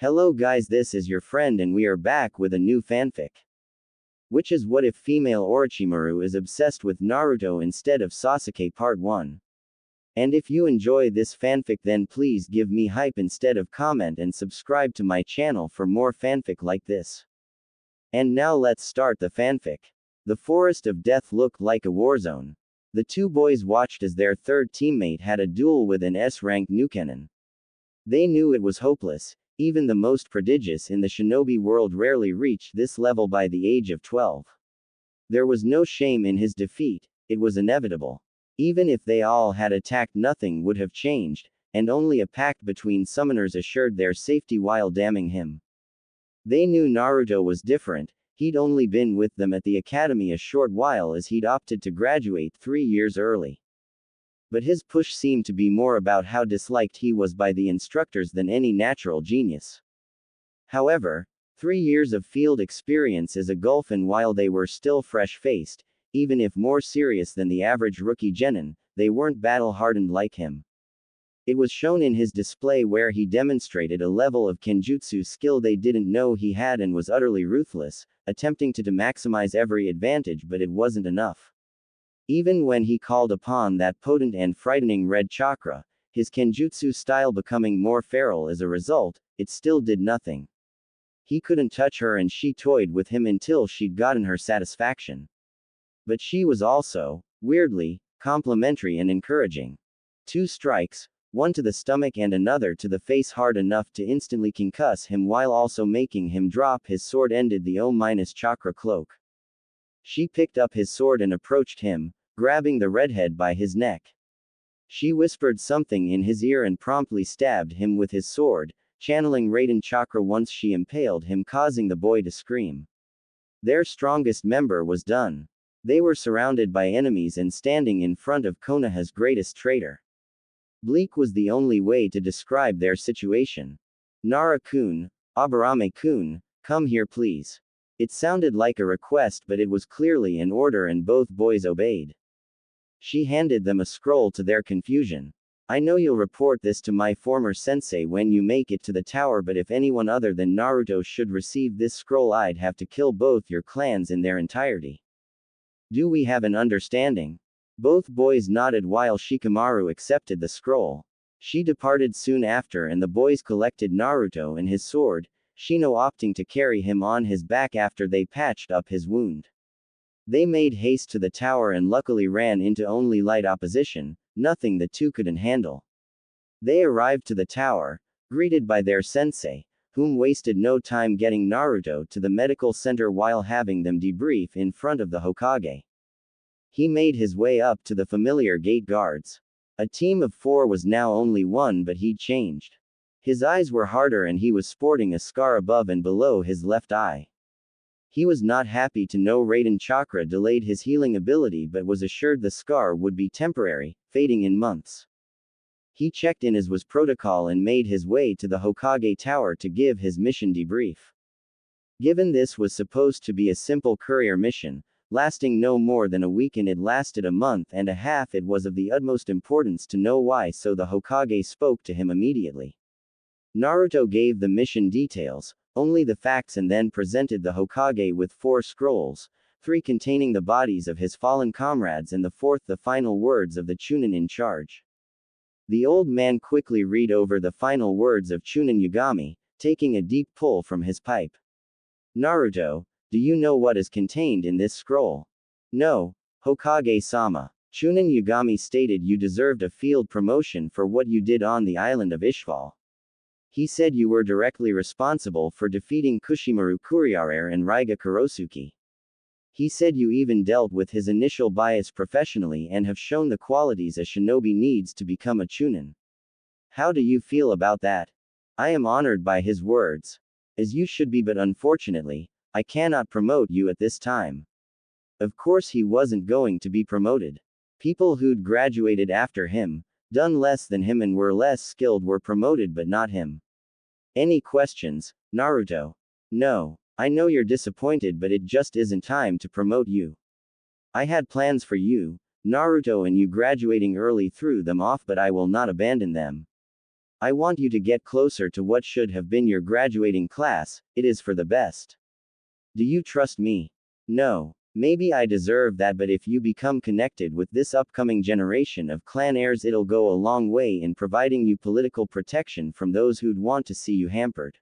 Hello guys, this is your friend and we are back with a new fanfic. Which is what if female Orochimaru is obsessed with Naruto instead of Sasuke Part 1. And if you enjoy this fanfic then please give me hype instead of comment and subscribe to my channel for more fanfic like this. And now let's start the fanfic. The Forest of Death looked like a war zone. The two boys watched as their third teammate had a duel with an S-rank Nukenin. They knew it was hopeless. Even the most prodigious in the shinobi world rarely reached this level by the age of 12. There was no shame in his defeat, it was inevitable. Even if they all had attacked, nothing would have changed, and only a pact between summoners assured their safety while damning him. They knew Naruto was different. He'd only been with them at the academy a short while as he'd opted to graduate 3 years early. But his push seemed to be more about how disliked he was by the instructors than any natural genius. However, 3 years of field experience is a gulf, and while they were still fresh-faced, even if more serious than the average rookie genin, they weren't battle-hardened like him. It was shown in his display where he demonstrated a level of kenjutsu skill they didn't know he had and was utterly ruthless, attempting to maximize every advantage, but it wasn't enough. Even when he called upon that potent and frightening red chakra, his kenjutsu style becoming more feral as a result, it still did nothing. He couldn't touch her and she toyed with him until she'd gotten her satisfaction. But she was also, weirdly, complimentary and encouraging. 2 strikes, one to the stomach and another to the face hard enough to instantly concuss him while also making him drop his sword ended the O-chakra cloak. She picked up his sword and approached him, grabbing the redhead by his neck. She whispered something in his ear and promptly stabbed him with his sword, channeling Raiden chakra once she impaled him, causing the boy to scream. Their strongest member was done. They were surrounded by enemies and standing in front of Konoha's greatest traitor. Bleak was the only way to describe their situation. Nara-kun, Aburame-kun, come here please. It sounded like a request, but it was clearly an order and both boys obeyed. She handed them a scroll to their confusion. I know you'll report this to my former sensei when you make it to the tower, but if anyone other than Naruto should receive this scroll, I'd have to kill both your clans in their entirety. Do we have an understanding? Both boys nodded while Shikamaru accepted the scroll. She departed soon after and the boys collected Naruto and his sword, Shino opting to carry him on his back after they patched up his wound. They made haste to the tower and luckily ran into only light opposition, nothing the two couldn't handle. They arrived to the tower, greeted by their sensei, whom wasted no time getting Naruto to the medical center while having them debrief in front of the Hokage. He made his way up to the familiar gate guards. A team of 4 was now only 1, but he'd changed. His eyes were harder and he was sporting a scar above and below his left eye. He was not happy to know Raiden chakra delayed his healing ability, but was assured the scar would be temporary, fading in months. He checked in as was protocol and made his way to the Hokage tower to give his mission debrief. Given this was supposed to be a simple courier mission, lasting no more than a week and it lasted a month and a half, it was of the utmost importance to know why, so the Hokage spoke to him immediately. Naruto gave the mission details, only the facts, and then presented the Hokage with 4 scrolls, 3 containing the bodies of his fallen comrades and the 4th the final words of the Chunin in charge. The old man quickly read over the final words of Chunin Yagami, taking a deep pull from his pipe. Naruto, do you know what is contained in this scroll? No, Hokage-sama. Chunin Yagami stated you deserved a field promotion for what you did on the island of Ishval. He said you were directly responsible for defeating Kushimaru Kuriarere and Raiga Kurosuke. He said you even dealt with his initial bias professionally and have shown the qualities a shinobi needs to become a Chunin. How do you feel about that? I am honored by his words. As you should be, but unfortunately, I cannot promote you at this time. Of course he wasn't going to be promoted. People who'd graduated after him, done less than him and were less skilled were promoted, but not him. Any questions, Naruto? No. I know you're disappointed, but it just isn't time to promote you. I had plans for you, Naruto, and you graduating early threw them off, but I will not abandon them. I want you to get closer to what should have been your graduating class, it is for the best. Do you trust me? No. Maybe I deserve that, but if you become connected with this upcoming generation of clan heirs, it'll go a long way in providing you political protection from those who'd want to see you hampered.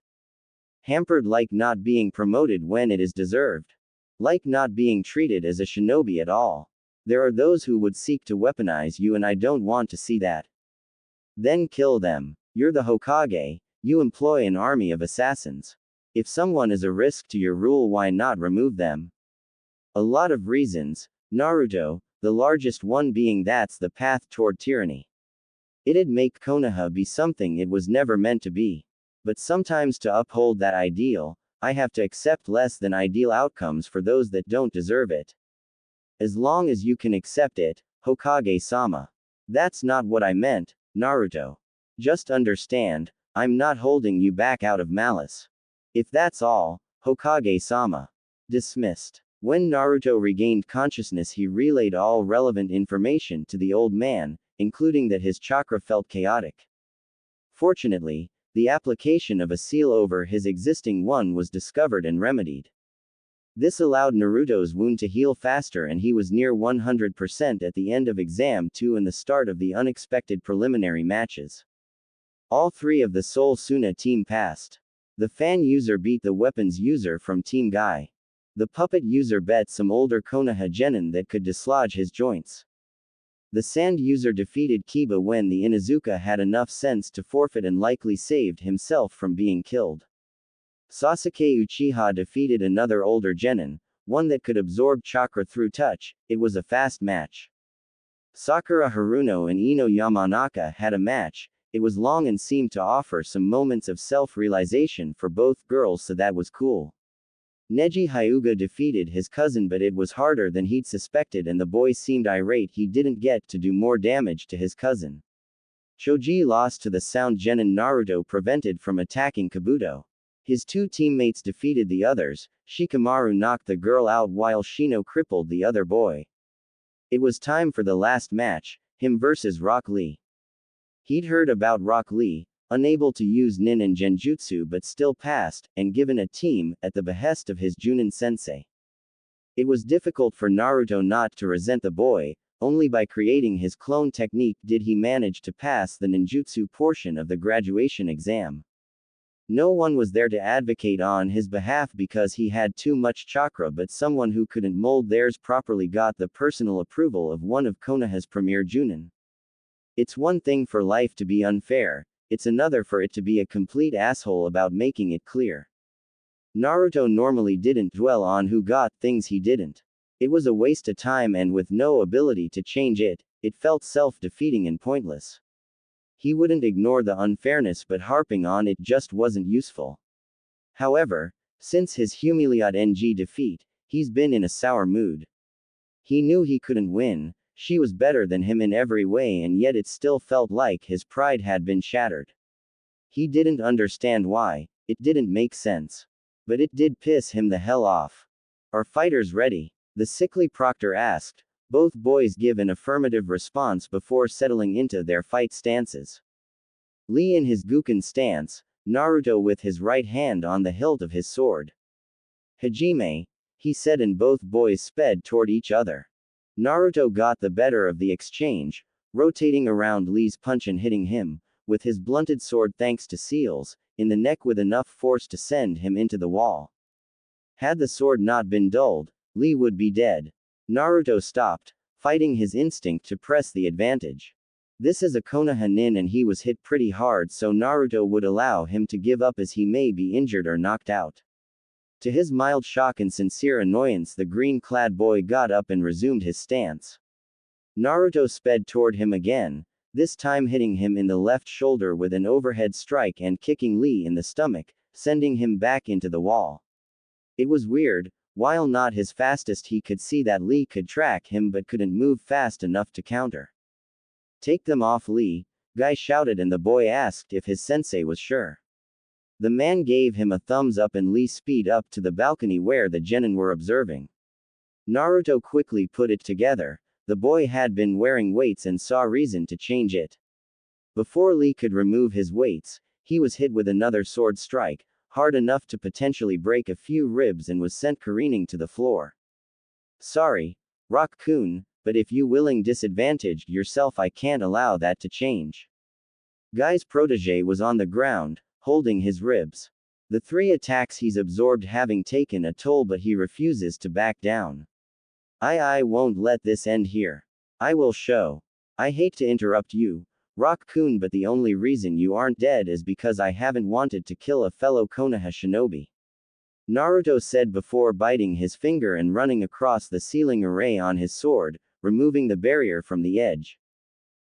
Hampered like not being promoted when it is deserved. Like not being treated as a shinobi at all. There are those who would seek to weaponize you, and I don't want to see that. Then kill them. You're the Hokage, you employ an army of assassins. If someone is a risk to your rule, why not remove them? A lot of reasons, Naruto, the largest one being that's the path toward tyranny. It'd make Konoha be something it was never meant to be. But sometimes to uphold that ideal, I have to accept less than ideal outcomes for those that don't deserve it. As long as you can accept it, Hokage-sama. That's not what I meant, Naruto. Just understand, I'm not holding you back out of malice. If that's all, Hokage-sama. Dismissed. When Naruto regained consciousness, he relayed all relevant information to the old man, including that his chakra felt chaotic. Fortunately, the application of a seal over his existing one was discovered and remedied. This allowed Naruto's wound to heal faster, and he was near 100% at the end of Exam 2 and the start of the unexpected preliminary matches. All three of the Soul Suna team passed. The fan user beat the weapons user from Team Guy. The puppet user bet some older Konoha genin that could dislodge his joints. The sand user defeated Kiba when the Inuzuka had enough sense to forfeit and likely saved himself from being killed. Sasuke Uchiha defeated another older genin, one that could absorb chakra through touch. It was a fast match. Sakura Haruno and Ino Yamanaka had a match. It was long and seemed to offer some moments of self-realization for both girls, so that was cool. Neji Hyuga defeated his cousin, but it was harder than he'd suspected, and the boy seemed irate he didn't get to do more damage to his cousin. Choji lost to the sound genin Naruto prevented from attacking Kabuto. His two teammates defeated the others. Shikamaru knocked the girl out while Shino crippled the other boy. It was time for the last match, him versus Rock Lee. He'd heard about Rock Lee, unable to use nin and genjutsu but still passed, and given a team, at the behest of his Chunin sensei. It was difficult for Naruto not to resent the boy. Only by creating his clone technique did he manage to pass the ninjutsu portion of the graduation exam. No one was there to advocate on his behalf because he had too much chakra, but someone who couldn't mold theirs properly got the personal approval of one of Konoha's premier Chunin. It's one thing for life to be unfair, it's another for it to be a complete asshole about making it clear. Naruto normally didn't dwell on who got things he didn't. It was a waste of time, and with no ability to change it, it felt self-defeating and pointless. He wouldn't ignore the unfairness, but harping on it just wasn't useful. However, since his Humiliad NG defeat, he's been in a sour mood. He knew he couldn't win. She was better than him in every way, and yet it still felt like his pride had been shattered. He didn't understand why, it didn't make sense. But it did piss him the hell off. Are fighters ready? The sickly proctor asked. Both boys give an affirmative response before settling into their fight stances. Lee in his Guken stance, Naruto with his right hand on the hilt of his sword. Hajime, he said, and both boys sped toward each other. Naruto got the better of the exchange, rotating around Lee's punch and hitting him, with his blunted sword thanks to seals, in the neck with enough force to send him into the wall. Had the sword not been dulled, Lee would be dead. Naruto stopped, fighting his instinct to press the advantage. This is a Konoha nin and he was hit pretty hard, so Naruto would allow him to give up as he may be injured or knocked out. To his mild shock and sincere annoyance, the green-clad boy got up and resumed his stance. Naruto sped toward him again, this time hitting him in the left shoulder with an overhead strike and kicking Lee in the stomach, sending him back into the wall. It was weird, while not his fastest, he could see that Lee could track him but couldn't move fast enough to counter. Take them off, Lee, Guy shouted, and the boy asked if his sensei was sure. The man gave him a thumbs up and Lee sped up to the balcony where the genin were observing. Naruto quickly put it together, the boy had been wearing weights and saw reason to change it. Before Lee could remove his weights, he was hit with another sword strike, hard enough to potentially break a few ribs, and was sent careening to the floor. Sorry, Rock-kun, but if you willing disadvantaged yourself, I can't allow that to change. Guy's protege was on the ground, holding his ribs. The 3 attacks he's absorbed having taken a toll, but he refuses to back down. I won't let this end here. I will show. I hate to interrupt you, Rock-kun, but the only reason you aren't dead is because I haven't wanted to kill a fellow Konoha shinobi. Naruto said before biting his finger and running across the ceiling array on his sword, removing the barrier from the edge.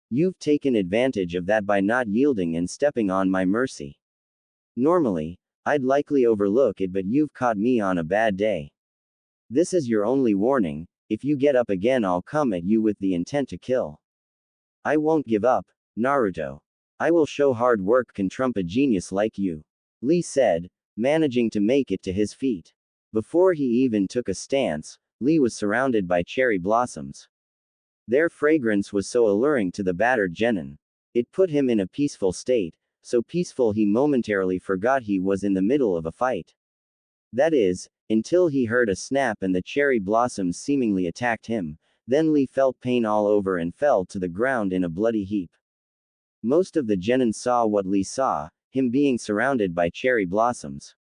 You've taken advantage of that by not yielding and stepping on my mercy. Normally, I'd likely overlook it, but you've caught me on a bad day. This is your only warning. If you get up again, I'll come at you with the intent to kill. I won't give up, Naruto. I will show hard work can trump a genius like you. Lee said, managing to make it to his feet. Before he even took a stance, Lee was surrounded by cherry blossoms. Their fragrance was so alluring to the battered genin. It put him in a peaceful state, so peaceful he momentarily forgot he was in the middle of a fight. That is, until he heard a snap and the cherry blossoms seemingly attacked him. Then Lee felt pain all over and fell to the ground in a bloody heap. Most of the genin saw what Lee saw, him being surrounded by cherry blossoms.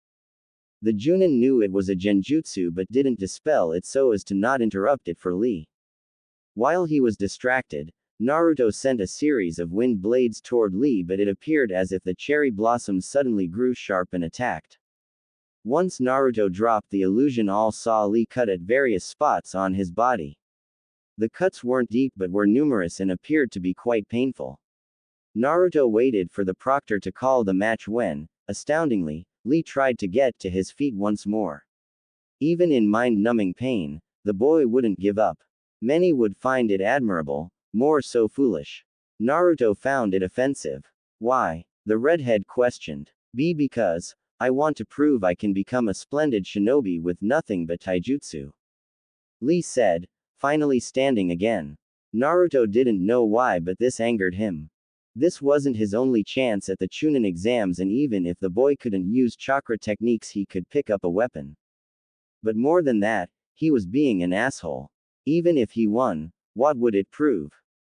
The Chunin knew it was a genjutsu but didn't dispel it so as to not interrupt it for Lee. While he was distracted, Naruto sent a series of wind blades toward Lee, but it appeared as if the cherry blossoms suddenly grew sharp and attacked. Once Naruto dropped the illusion, all saw Lee cut at various spots on his body. The cuts weren't deep but were numerous and appeared to be quite painful. Naruto waited for the proctor to call the match when, astoundingly, Lee tried to get to his feet once more. Even in mind-numbing pain, the boy wouldn't give up. Many would find it admirable, more so foolish. Naruto found it offensive. Why? The redhead questioned. Because I want to prove I can become a splendid shinobi with nothing but taijutsu. Lee said, finally standing again. Naruto didn't know why, but this angered him. This wasn't his only chance at the Chunin exams, and even if the boy couldn't use chakra techniques, he could pick up a weapon. But more than that, he was being an asshole. Even if he won, what would it prove?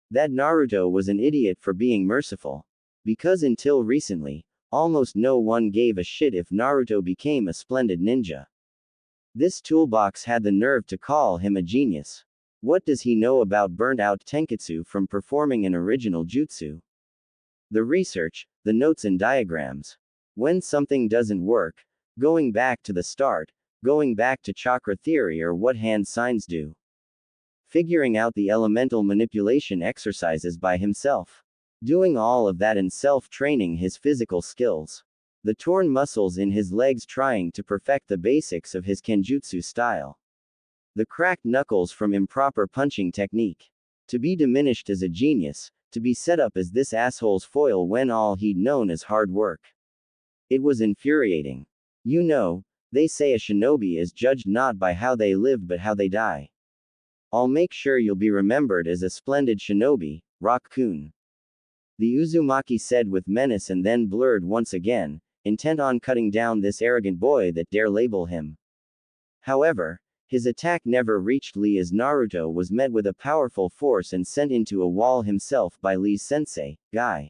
That Naruto was an idiot for being merciful. Because until recently, almost no one gave a shit if Naruto became a splendid ninja. This toolbox had the nerve to call him a genius. What does he know about burnt-out tenketsu from performing an original jutsu? The research, the notes and diagrams. When something doesn't work, going back to the start, going back to chakra theory or what hand signs do. Figuring out the elemental manipulation exercises by himself. Doing all of that and self-training his physical skills. The torn muscles in his legs trying to perfect the basics of his kenjutsu style. The cracked knuckles from improper punching technique. To be diminished as a genius, to be set up as this asshole's foil when all he'd known is hard work. It was infuriating. You know, they say a shinobi is judged not by how they live but how they die. I'll make sure you'll be remembered as a splendid shinobi, Rock-kun. The Uzumaki said with menace and then blurred once again, intent on cutting down this arrogant boy that dare label him. However, his attack never reached Lee as Naruto was met with a powerful force and sent into a wall himself by Lee's sensei, Guy.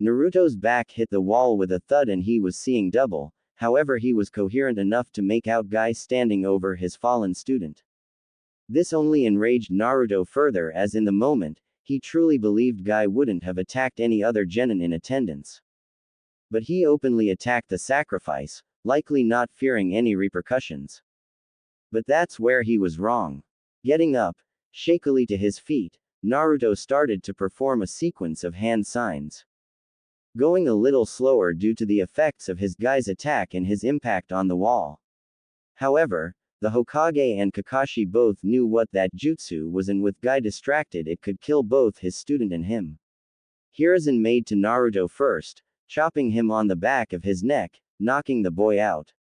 Naruto's back hit the wall with a thud and he was seeing double, however he was coherent enough to make out Guy standing over his fallen student. This only enraged Naruto further as in the moment, he truly believed Guy wouldn't have attacked any other genin in attendance. But he openly attacked the sacrifice, likely not fearing any repercussions. But that's where he was wrong. Getting up, shakily to his feet, Naruto started to perform a sequence of hand signs. Going a little slower due to the effects of his Guy's attack and his impact on the wall. However, the Hokage and Kakashi both knew what that jutsu was, and with Guy distracted it could kill both his student and him. Hiruzen made to Naruto first, chopping him on the back of his neck, knocking the boy out.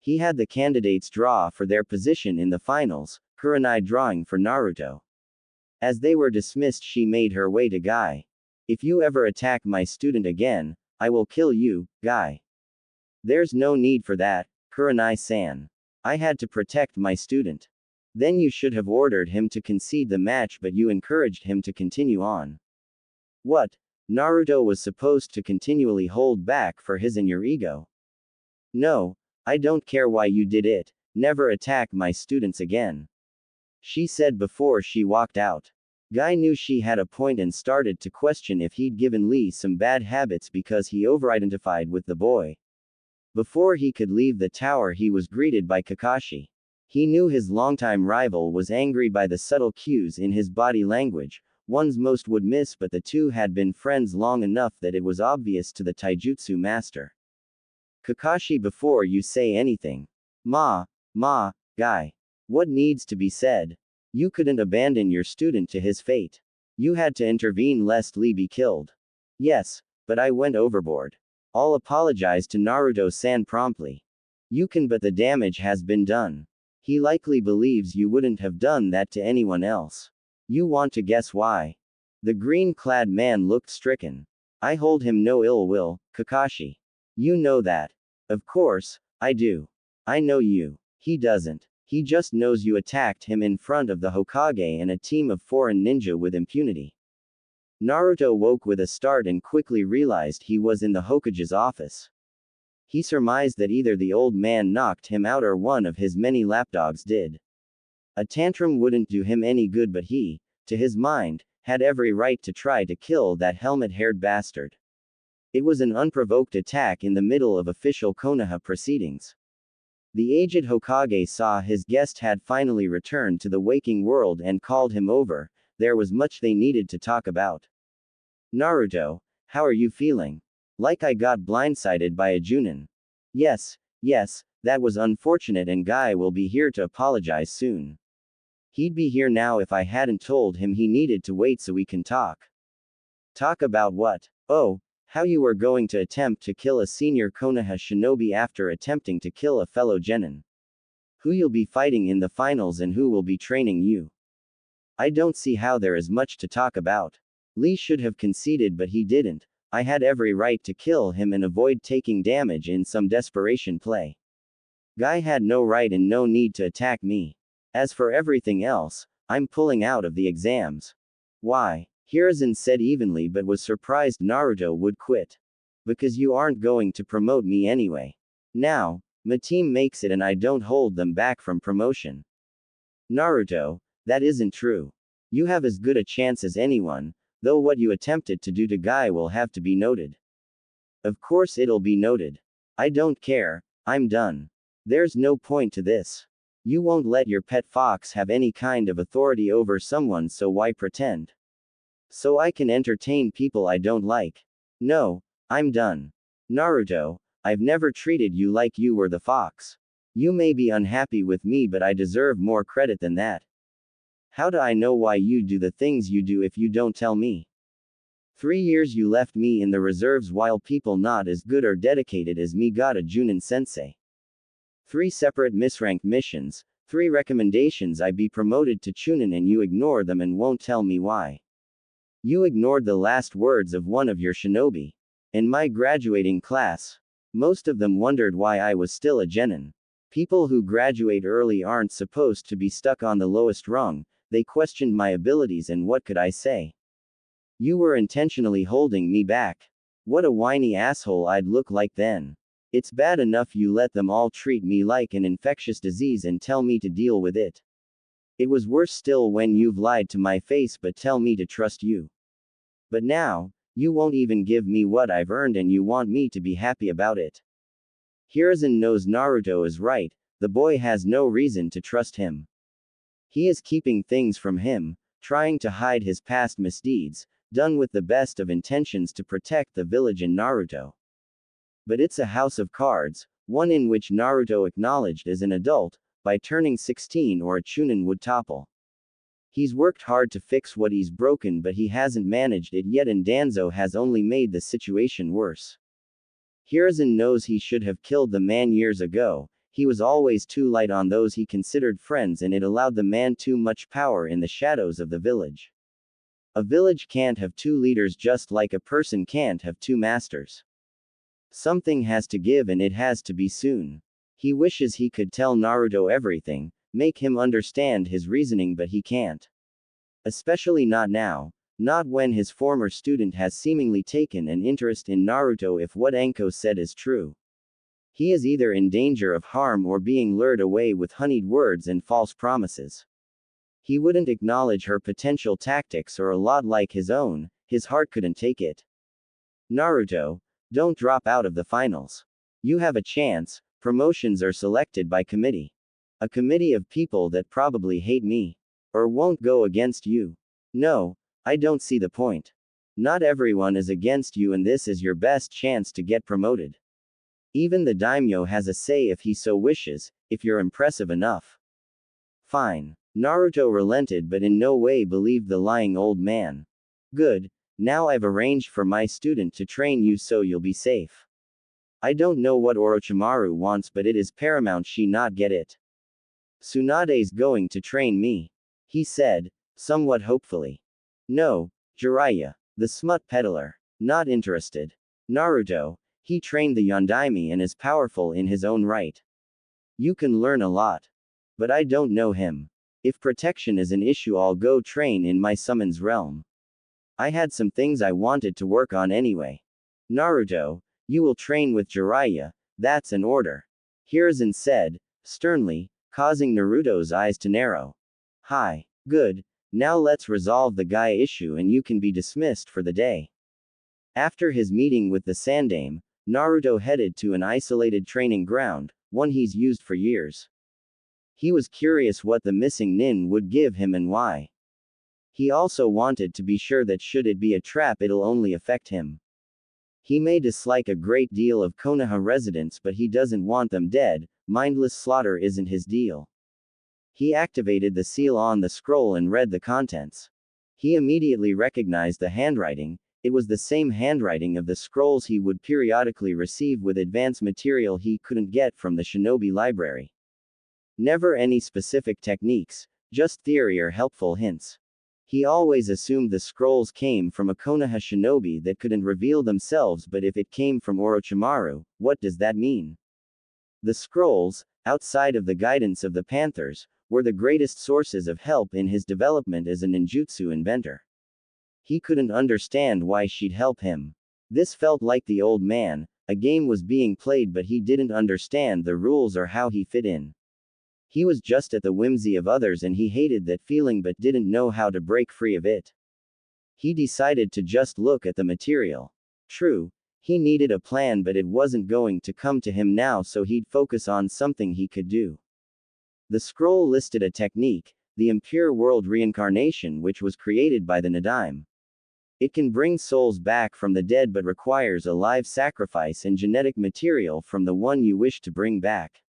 He had the candidates draw for their position in the finals, Kurenai drawing for Naruto. As they were dismissed, she made her way to Guy. If you ever attack my student again, I will kill you, guy. There's no need for that, Kurenai-san. I had to protect my student. Then you should have ordered him to concede the match, but you encouraged him to continue on. What? Naruto was supposed to continually hold back for his and your ego. No, I don't care why you did it, never attack my students again. She said before she walked out. Guy knew she had a point and started to question if he'd given Lee some bad habits because he over-identified with the boy. Before he could leave the tower, he was greeted by Kakashi. He knew his longtime rival was angry by the subtle cues in his body language, ones most would miss, but the two had been friends long enough that it was obvious to the taijutsu master. Kakashi, before you say anything. Guy. What needs to be said? You couldn't abandon your student to his fate. You had to intervene lest Lee be killed. Yes, but I went overboard. I'll apologize to Naruto-san promptly. You can, but the damage has been done. He likely believes you wouldn't have done that to anyone else. You want to guess why? The green-clad man looked stricken. I hold him no ill will, Kakashi. You know that. Of course, I do. I know you. He doesn't. He just knows you attacked him in front of the Hokage and a team of foreign ninja with impunity. Naruto woke with a start and quickly realized he was in the Hokage's office. He surmised that either the old man knocked him out or one of his many lapdogs did. A tantrum wouldn't do him any good, but he, to his mind, had every right to try to kill that helmet-haired bastard. It was an unprovoked attack in the middle of official Konoha proceedings. The aged Hokage saw his guest had finally returned to the waking world and called him over. There was much they needed to talk about. Naruto, how are you feeling? Like I got blindsided by a Chunin. Yes, that was unfortunate, and Guy will be here to apologize soon. He'd be here now if I hadn't told him he needed to wait so we can talk. Talk about what? Oh, how you were going to attempt to kill a senior Konoha shinobi after attempting to kill a fellow genin. Who you'll be fighting in the finals and who will be training you. I don't see how there is much to talk about. Lee should have conceded, but he didn't. I had every right to kill him and avoid taking damage in some desperation play. Guy had no right and no need to attack me. As for everything else, I'm pulling out of the exams. Why? Hiruzen said evenly, but was surprised Naruto would quit. Because you aren't going to promote me anyway. Now, my team makes it and I don't hold them back from promotion. Naruto, that isn't true. You have as good a chance as anyone, though what you attempted to do to Guy will have to be noted. Of course it'll be noted. I don't care, I'm done. There's no point to this. You won't let your pet fox have any kind of authority over someone, so why pretend? So I can entertain people I don't like. No, I'm done. Naruto, I've never treated you like you were the fox. You may be unhappy with me, but I deserve more credit than that. How do I know why you do the things you do if you don't tell me? 3 years you left me in the reserves while people not as good or dedicated as me got a Chunin sensei. 3 separate misranked missions, 3 recommendations I be promoted to Chunin, and you ignore them and won't tell me why. You ignored the last words of one of your shinobi. In my graduating class, most of them wondered why I was still a genin. People who graduate early aren't supposed to be stuck on the lowest rung. They questioned my abilities, and what could I say? You were intentionally holding me back. What a whiny asshole I'd look like then. It's bad enough you let them all treat me like an infectious disease and tell me to deal with it. It was worse still when you've lied to my face but tell me to trust you. But now, you won't even give me what I've earned and you want me to be happy about it. Hiruzen knows Naruto is right, the boy has no reason to trust him. He is keeping things from him, trying to hide his past misdeeds, done with the best of intentions to protect the village and Naruto. But it's a house of cards, one in which Naruto acknowledged as an adult, by turning 16 or a Chunin would topple. He's worked hard to fix what he's broken, but he hasn't managed it yet, and Danzo has only made the situation worse. Hiruzen knows he should have killed the man years ago. He was always too light on those he considered friends, and it allowed the man too much power in the shadows of the village. A village can't have two leaders just like a person can't have two masters. Something has to give and it has to be soon. He wishes he could tell Naruto everything, make him understand his reasoning, but he can't. Especially not now, not when his former student has seemingly taken an interest in Naruto. If what Enko said is true, he is either in danger of harm or being lured away with honeyed words and false promises. He wouldn't acknowledge her potential tactics, or a lot like his own, his heart couldn't take it. Naruto, don't drop out of the finals. You have a chance. Promotions are selected by committee. A committee of people that probably hate me. Or won't go against you. No, I don't see the point. Not everyone is against you, and this is your best chance to get promoted. Even the daimyo has a say if he so wishes, if you're impressive enough. Fine. Naruto relented but in no way believed the lying old man. Good. Now I've arranged for my student to train you so you'll be safe. I don't know what Orochimaru wants, but it is paramount she not get it. Tsunade's going to train me, he said, somewhat hopefully. No, Jiraiya, the smut peddler, not interested. Naruto, he trained the Yondaime and is powerful in his own right. You can learn a lot. But I don't know him. If protection is an issue, I'll go train in my summon's realm. I had some things I wanted to work on anyway. Naruto, you will train with Jiraiya, that's an order. Hiruzen said, sternly, causing Naruto's eyes to narrow. Hi. Good. Now let's resolve the Gaia issue and you can be dismissed for the day. After his meeting with the Sandaime, Naruto headed to an isolated training ground, one he's used for years. He was curious what the missing nin would give him and why. He also wanted to be sure that should it be a trap, it'll only affect him. He may dislike a great deal of Konoha residents, but he doesn't want them dead. Mindless slaughter isn't his deal. He activated the seal on the scroll and read the contents. He immediately recognized the handwriting. It was the same handwriting of the scrolls he would periodically receive with advanced material he couldn't get from the shinobi library. Never any specific techniques, just theory or helpful hints. He always assumed the scrolls came from a Konoha shinobi that couldn't reveal themselves, but if it came from Orochimaru, what does that mean? The scrolls, outside of the guidance of the Panthers, were the greatest sources of help in his development as a ninjutsu inventor. He couldn't understand why she'd help him. This felt like the old man, a game was being played but he didn't understand the rules or how he fit in. He was just at the whimsy of others and he hated that feeling but didn't know how to break free of it. He decided to just look at the material. True, he needed a plan but it wasn't going to come to him now, so he'd focus on something he could do. The scroll listed a technique, the impure world reincarnation, which was created by the Nadaime. It can bring souls back from the dead but requires a live sacrifice and genetic material from the one you wish to bring back.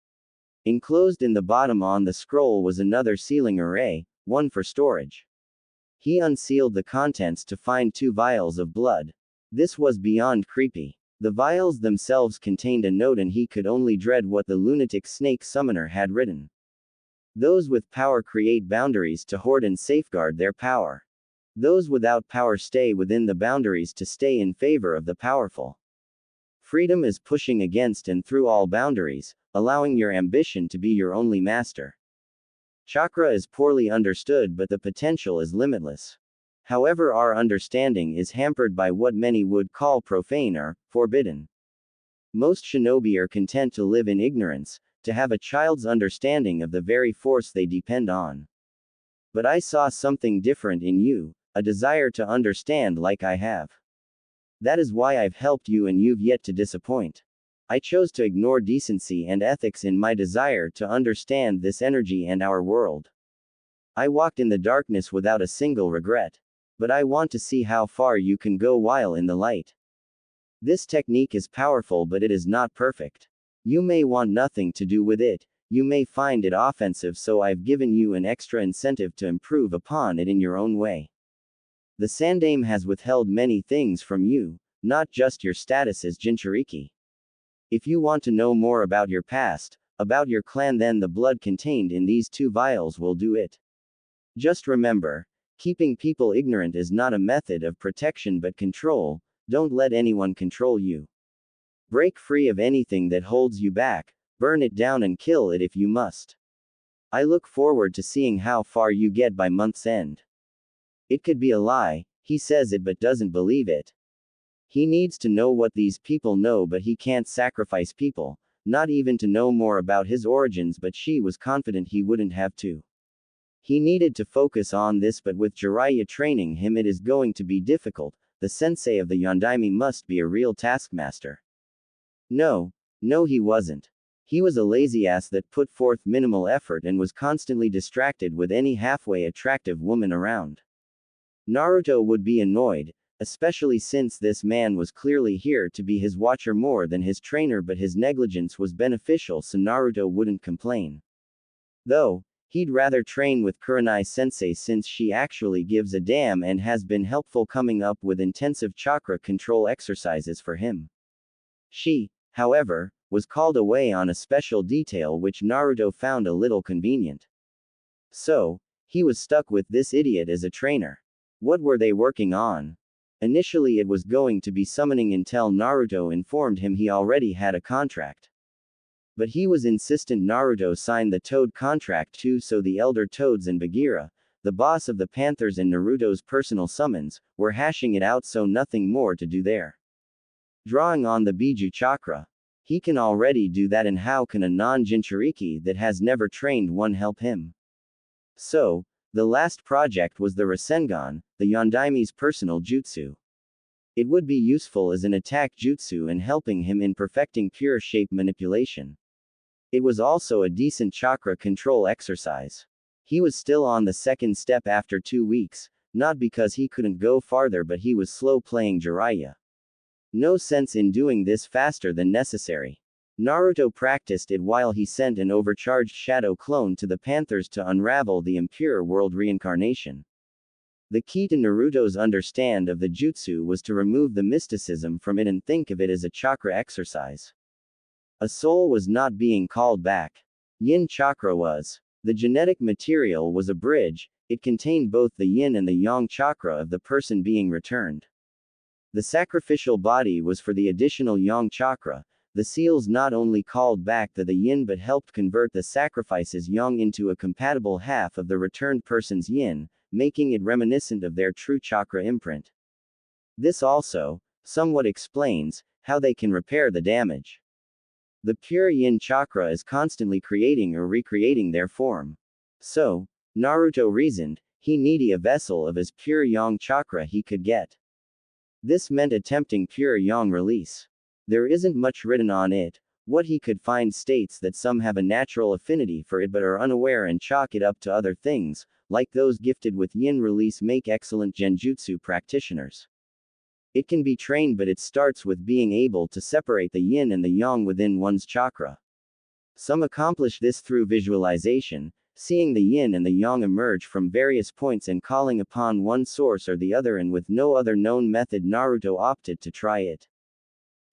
Enclosed in the bottom on the scroll was another sealing array, one for storage. He unsealed the contents to find 2 vials of blood. This was beyond creepy. The vials themselves contained a note and he could only dread what the lunatic snake summoner had written. Those with power create boundaries to hoard and safeguard their power. Those without power stay within the boundaries to stay in favor of the powerful. Freedom is pushing against and through all boundaries, allowing your ambition to be your only master. Chakra is poorly understood but the potential is limitless. However, our understanding is hampered by what many would call profane or forbidden. Most shinobi are content to live in ignorance, to have a child's understanding of the very force they depend on. But I saw something different in you, a desire to understand like I have. That is why I've helped you and you've yet to disappoint. I chose to ignore decency and ethics in my desire to understand this energy and our world. I walked in the darkness without a single regret. But I want to see how far you can go while in the light. This technique is powerful but it is not perfect. You may want nothing to do with it, you may find it offensive, so I've given you an extra incentive to improve upon it in your own way. The Sandaime has withheld many things from you, not just your status as Jinchuriki. If you want to know more about your past, about your clan, then the blood contained in these 2 vials will do it. Just remember, Keeping people ignorant is not a method of protection but control. Don't let anyone control you. Break free of anything that holds you back, burn it down and kill it if you must. I look forward to seeing how far you get by month's end. It could be a lie, he says it but doesn't believe it. He needs to know what these people know, but he can't sacrifice people, not even to know more about his origins, but she was confident he wouldn't have to. He needed to focus on this, but with Jiraiya training him it is going to be difficult. The sensei of the Yondaime must be a real taskmaster. No, he wasn't. He was a lazy ass that put forth minimal effort and was constantly distracted with any halfway attractive woman around. Naruto would be annoyed, especially since this man was clearly here to be his watcher more than his trainer, but his negligence was beneficial so Naruto wouldn't complain. Though, he'd rather train with Kurenai-sensei since she actually gives a damn and has been helpful coming up with intensive chakra control exercises for him. She, however, was called away on a special detail which Naruto found a little convenient. So, he was stuck with this idiot as a trainer. What were they working on? Initially it was going to be summoning until Naruto informed him he already had a contract. But he was insistent Naruto signed the Toad contract too, so the Elder Toads and Bagheera, the boss of the Panthers and Naruto's personal summons, were hashing it out, so nothing more to do there. Drawing on the Biju chakra. He can already do that, and how can a non-Jinchuriki that has never trained one help him? So, the last project was the Rasengan, the Yondaime's personal jutsu. It would be useful as an attack jutsu and helping him in perfecting pure shape manipulation. It was also a decent chakra control exercise. He was still on the second step after 2 weeks, not because he couldn't go farther, but he was slow playing Jiraiya. No sense in doing this faster than necessary. Naruto practiced it while he sent an overcharged shadow clone to the Panthers to unravel the impure world reincarnation. The key to Naruto's understand of the jutsu was to remove the mysticism from it and think of it as a chakra exercise. A soul was not being called back. Yin chakra was. The genetic material was a bridge, it contained both the yin and the yang chakra of the person being returned. The sacrificial body was for the additional yang chakra. The seals not only called back the yin but helped convert the sacrifice's yang into a compatible half of the returned person's yin, making it reminiscent of their true chakra imprint. This also, somewhat explains, how they can repair the damage. The pure yin chakra is constantly creating or recreating their form. So, Naruto reasoned, he needed a vessel of as pure yang chakra he could get. This meant attempting pure yang release. There isn't much written on it. What he could find states that some have a natural affinity for it but are unaware and chalk it up to other things, like those gifted with yin release make excellent genjutsu practitioners. It can be trained, but it starts with being able to separate the yin and the yang within one's chakra. Some accomplish this through visualization, seeing the yin and the yang emerge from various points and calling upon one source or the other, and with no other known method Naruto opted to try it.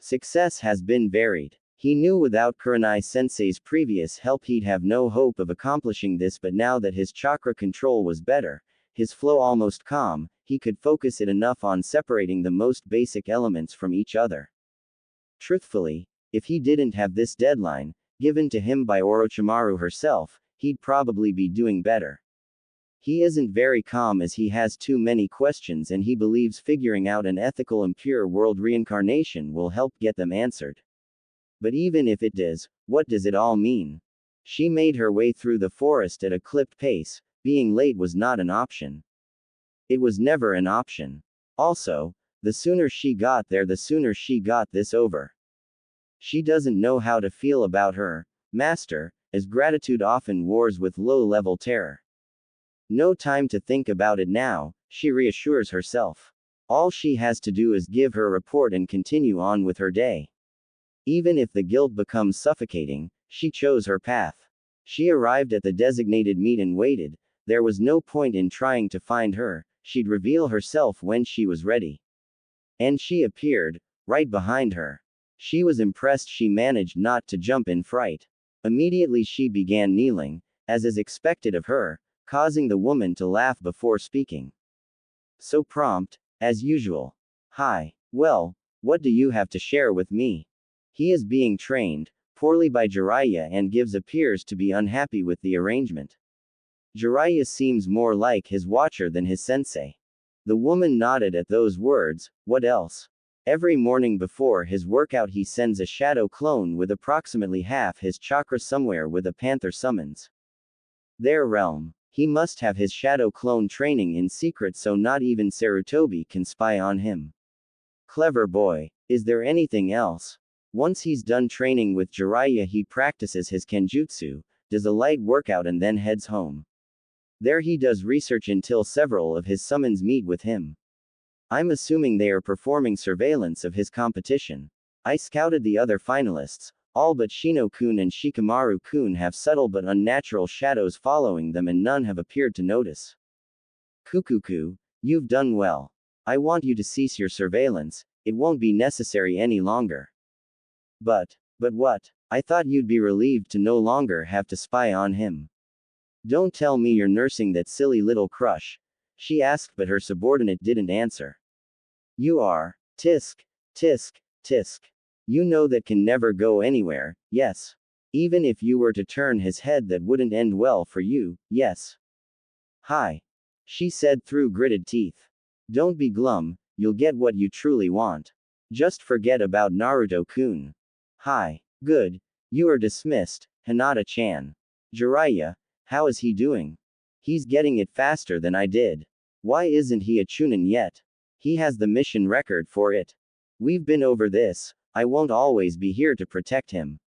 Success has been varied. He knew without Kurenai-sensei's previous help he'd have no hope of accomplishing this, but now that his chakra control was better, his flow almost calm, he could focus it enough on separating the most basic elements from each other. Truthfully, if he didn't have this deadline, given to him by Orochimaru herself, he'd probably be doing better. He isn't very calm as he has too many questions, and he believes figuring out an ethical impure world reincarnation will help get them answered. But even if it does, what does it all mean? She made her way through the forest at a clipped pace. Being late was not an option. It was never an option. Also, the sooner she got there, the sooner she got this over. She doesn't know how to feel about her master, as gratitude often wars with low-level terror. No time to think about it now, she reassures herself. All she has to do is give her report and continue on with her day. Even if the guilt becomes suffocating, she chose her path. She arrived at the designated meet and waited. There was no point in trying to find her, she'd reveal herself when she was ready. And she appeared, right behind her. She was impressed she managed not to jump in fright. Immediately she began kneeling, as is expected of her, causing the woman to laugh before speaking. So prompt, as usual. Hi. Well, what do you have to share with me? He is being trained, poorly by Jiraiya and appears to be unhappy with the arrangement. Jiraiya seems more like his watcher than his sensei. The woman nodded at those words. What else? Every morning before his workout he sends a shadow clone with approximately half his chakra somewhere with a panther summons. Their realm. He must have his shadow clone training in secret so not even Sarutobi can spy on him. Clever boy. Is there anything else? Once he's done training with Jiraiya he practices his kenjutsu, does a light workout and then heads home. There he does research until several of his summons meet with him. I'm assuming they are performing surveillance of his competition. I scouted the other finalists, all but Shino-kun and Shikamaru-kun have subtle but unnatural shadows following them and none have appeared to notice. Kukuku, you've done well. I want you to cease your surveillance, it won't be necessary any longer. But what? I thought you'd be relieved to no longer have to spy on him. Don't tell me you're nursing that silly little crush, she asked but her subordinate didn't answer. You are. Tisk, tisk, tisk. You know that can never go anywhere, yes. Even if you were to turn his head that wouldn't end well for you, yes. Hi. She said through gritted teeth. Don't be glum, you'll get what you truly want. Just forget about Naruto-kun. Hi. Good. You are dismissed, Hinata-chan. Jiraiya, how is he doing? He's getting it faster than I did. Why isn't he a Chunin yet? He has the mission record for it. We've been over this, I won't always be here to protect him.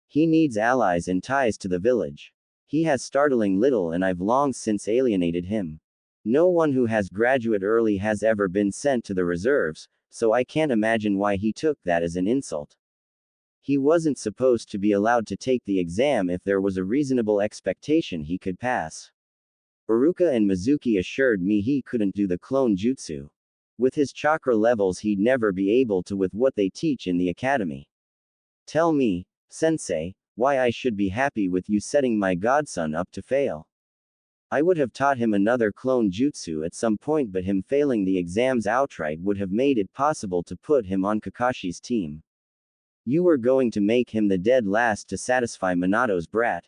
He needs allies and ties to the village. He has startling little and I've long since alienated him. No one who has graduate early has ever been sent to the reserves, so I can't imagine why he took that as an insult. He wasn't supposed to be allowed to take the exam if there was a reasonable expectation he could pass. Iruka and Mizuki assured me he couldn't do the clone jutsu. With his chakra levels he'd never be able to with what they teach in the academy. Tell me, sensei, why I should be happy with you setting my godson up to fail. I would have taught him another clone jutsu at some point but him failing the exams outright would have made it possible to put him on Kakashi's team. You were going to make him the dead last to satisfy Minato's brat.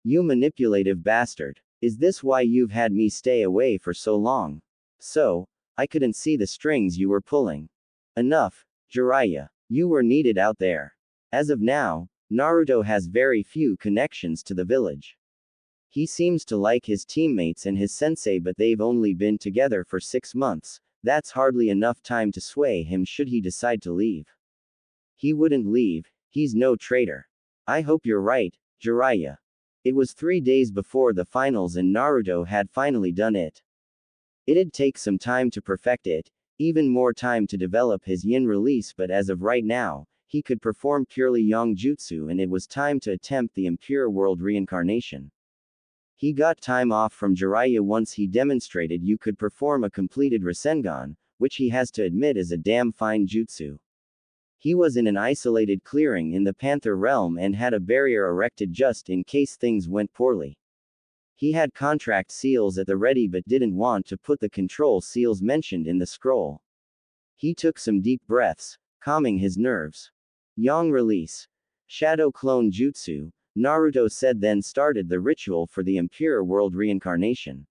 You manipulative bastard. Is this why you've had me stay away for so long? So, I couldn't see the strings you were pulling. Enough, Jiraiya. You were needed out there. As of now, Naruto has very few connections to the village. He seems to like his teammates and his sensei but they've only been together for 6 months, that's hardly enough time to sway him should he decide to leave. He wouldn't leave, he's no traitor. I hope you're right, Jiraiya. It was 3 days before the finals and Naruto had finally done it. It'd take some time to perfect it, even more time to develop his yin release but as of right now, he could perform purely yang jutsu and it was time to attempt the impure world reincarnation. He got time off from Jiraiya once he demonstrated you could perform a completed Rasengan, which he has to admit is a damn fine jutsu. He was in an isolated clearing in the Panther realm and had a barrier erected just in case things went poorly. He had contract seals at the ready but didn't want to put the control seals mentioned in the scroll. He took some deep breaths, calming his nerves. Yang release. Shadow clone jutsu, Naruto said then started the ritual for the impure world reincarnation.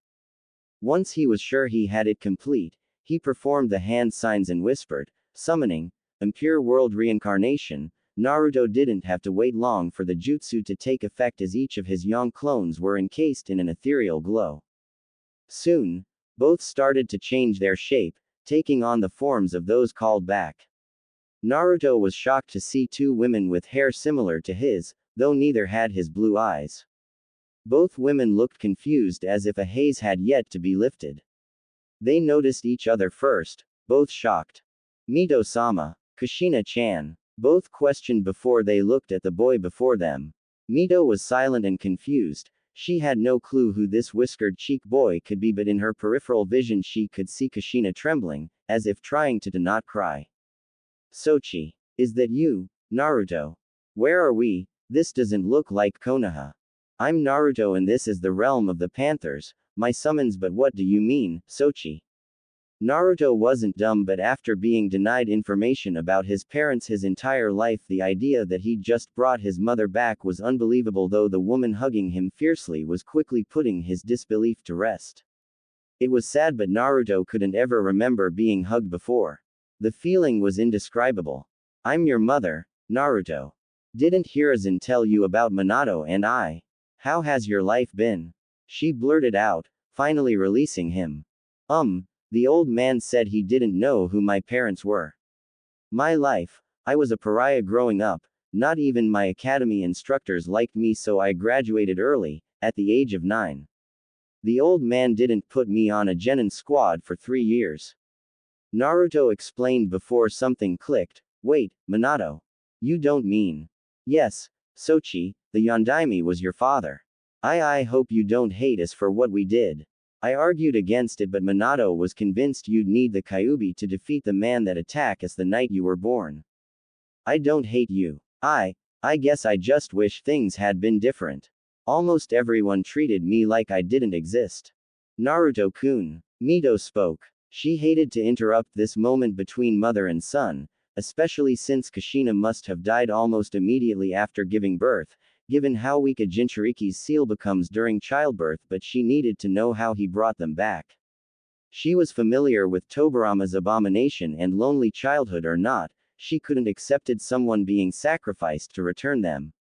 Once he was sure he had it complete, he performed the hand signs and whispered, summoning, impure world reincarnation. Naruto didn't have to wait long for the jutsu to take effect as each of his yang clones were encased in an ethereal glow. Soon, both started to change their shape, taking on the forms of those called back. Naruto was shocked to see 2 women with hair similar to his, though neither had his blue eyes. Both women looked confused as if a haze had yet to be lifted. They noticed each other first, both shocked. Mito-sama, Kushina-chan. Both questioned before they looked at the boy before them. Mito was silent and confused. She had no clue who this whiskered cheek boy could be but in her peripheral vision she could see Kushina trembling, as if trying to not cry. Sochi. Is that you, Naruto? Where are we? This doesn't look like Konoha. I'm Naruto and this is the realm of the Panthers. My summons, but what do you mean, Sochi? Naruto wasn't dumb, but after being denied information about his parents his entire life, the idea that he'd just brought his mother back was unbelievable, though the woman hugging him fiercely was quickly putting his disbelief to rest. It was sad, but Naruto couldn't ever remember being hugged before. The feeling was indescribable. I'm your mother, Naruto. Didn't Hiruzen tell you about Minato and I? How has your life been? She blurted out, finally releasing him. The old man said he didn't know who my parents were. My life. I was a pariah growing up. Not even my academy instructors liked me, so I graduated early, at the age of 9. The old man didn't put me on a genin squad for 3 years. Naruto explained before something clicked. Wait, Minato. You don't mean. Yes, Sochi, the Yondaime was your father. I hope you don't hate us for what we did. I argued against it, but Minato was convinced you'd need the Kyuubi to defeat the man that attacked us the night you were born. I don't hate you. I guess I just wish things had been different. Almost everyone treated me like I didn't exist. Naruto-kun. Mito spoke. She hated to interrupt this moment between mother and son, especially since Kushina must have died almost immediately after giving birth, given how weak a Jinchuriki's seal becomes during childbirth, but she needed to know how he brought them back. She was familiar with Tobirama's abomination and lonely childhood or not, she couldn't accepted someone being sacrificed to return them.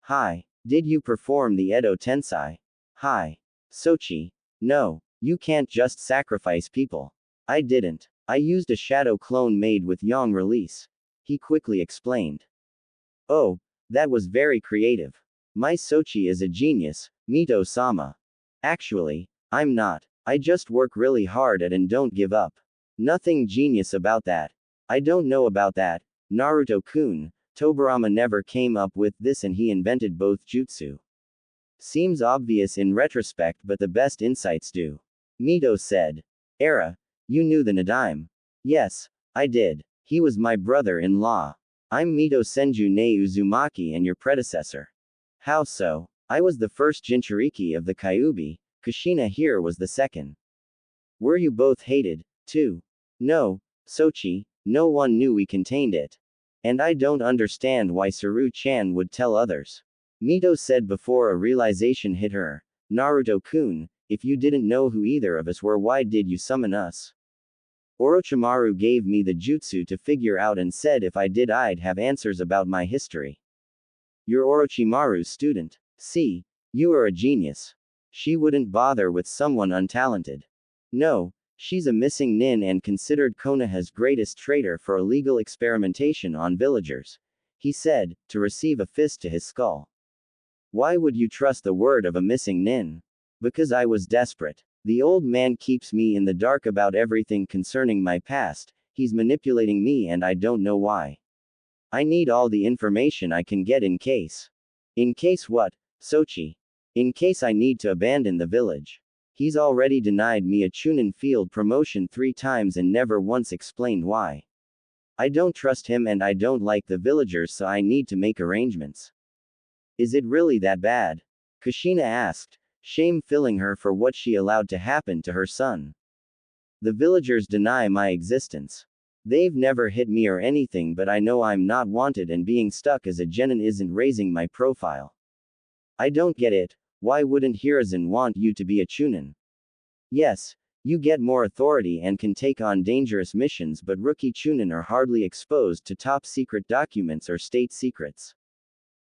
Hi. Did you perform the Edo Tensei? Hi. Sochi. No. You can't just sacrifice people. I didn't. I used a shadow clone made with Yang release. He quickly explained. Oh. That was very creative. My Sochi is a genius, Mito-sama. Actually, I'm not. I just work really hard at and don't give up. Nothing genius about that. I don't know about that, Naruto-kun. Tobirama never came up with this and he invented both jutsu. Seems obvious in retrospect, but the best insights do. Mito said. You knew the Nadaime? Yes, I did. He was my brother-in-law. I'm Mito Senju ne Uzumaki and your predecessor. How so? I was the first Jinchuriki of the Kyuubi, Kushina here was the second. Were you both hated, too? No, Sochi, no one knew we contained it. And I don't understand why Saru-chan would tell others. Mito said before a realization hit her. Naruto-kun, if you didn't know who either of us were, why did you summon us? Orochimaru gave me the jutsu to figure out and said if I did I'd have answers about my history. You're Orochimaru's student. See, you are a genius. She wouldn't bother with someone untalented. No, she's a missing nin and considered Konoha's greatest traitor for illegal experimentation on villagers. He said, to receive a fist to his skull. Why would you trust the word of a missing nin? Because I was desperate. The old man keeps me in the dark about everything concerning my past, he's manipulating me and I don't know why. I need all the information I can get in case. In case what, Sochi? In case I need to abandon the village. He's already denied me a Chunin field promotion 3 times and never once explained why. I don't trust him and I don't like the villagers, so I need to make arrangements. Is it really that bad? Kushina asked. Shame filling her for what she allowed to happen to her son. The villagers deny my existence. They've never hit me or anything, but I know I'm not wanted and being stuck as a genin isn't raising my profile. I don't get it. Why wouldn't Hiruzen want you to be a Chunin? Yes, you get more authority and can take on dangerous missions, but rookie Chunin are hardly exposed to top secret documents or state secrets.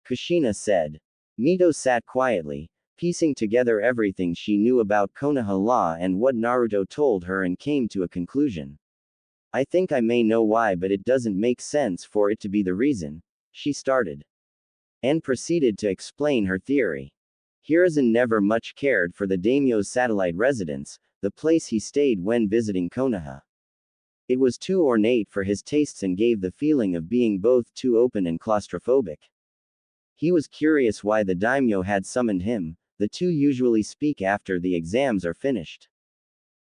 Kushina said. Mito sat quietly, piecing together everything she knew about Konoha law and what Naruto told her and came to a conclusion. I think I may know why, but it doesn't make sense for it to be the reason, she started. And proceeded to explain her theory. Hiruzen never much cared for the daimyo's satellite residence, the place he stayed when visiting Konoha. It was too ornate for his tastes and gave the feeling of being both too open and claustrophobic. He was curious why the daimyo had summoned him. The two usually speak after the exams are finished.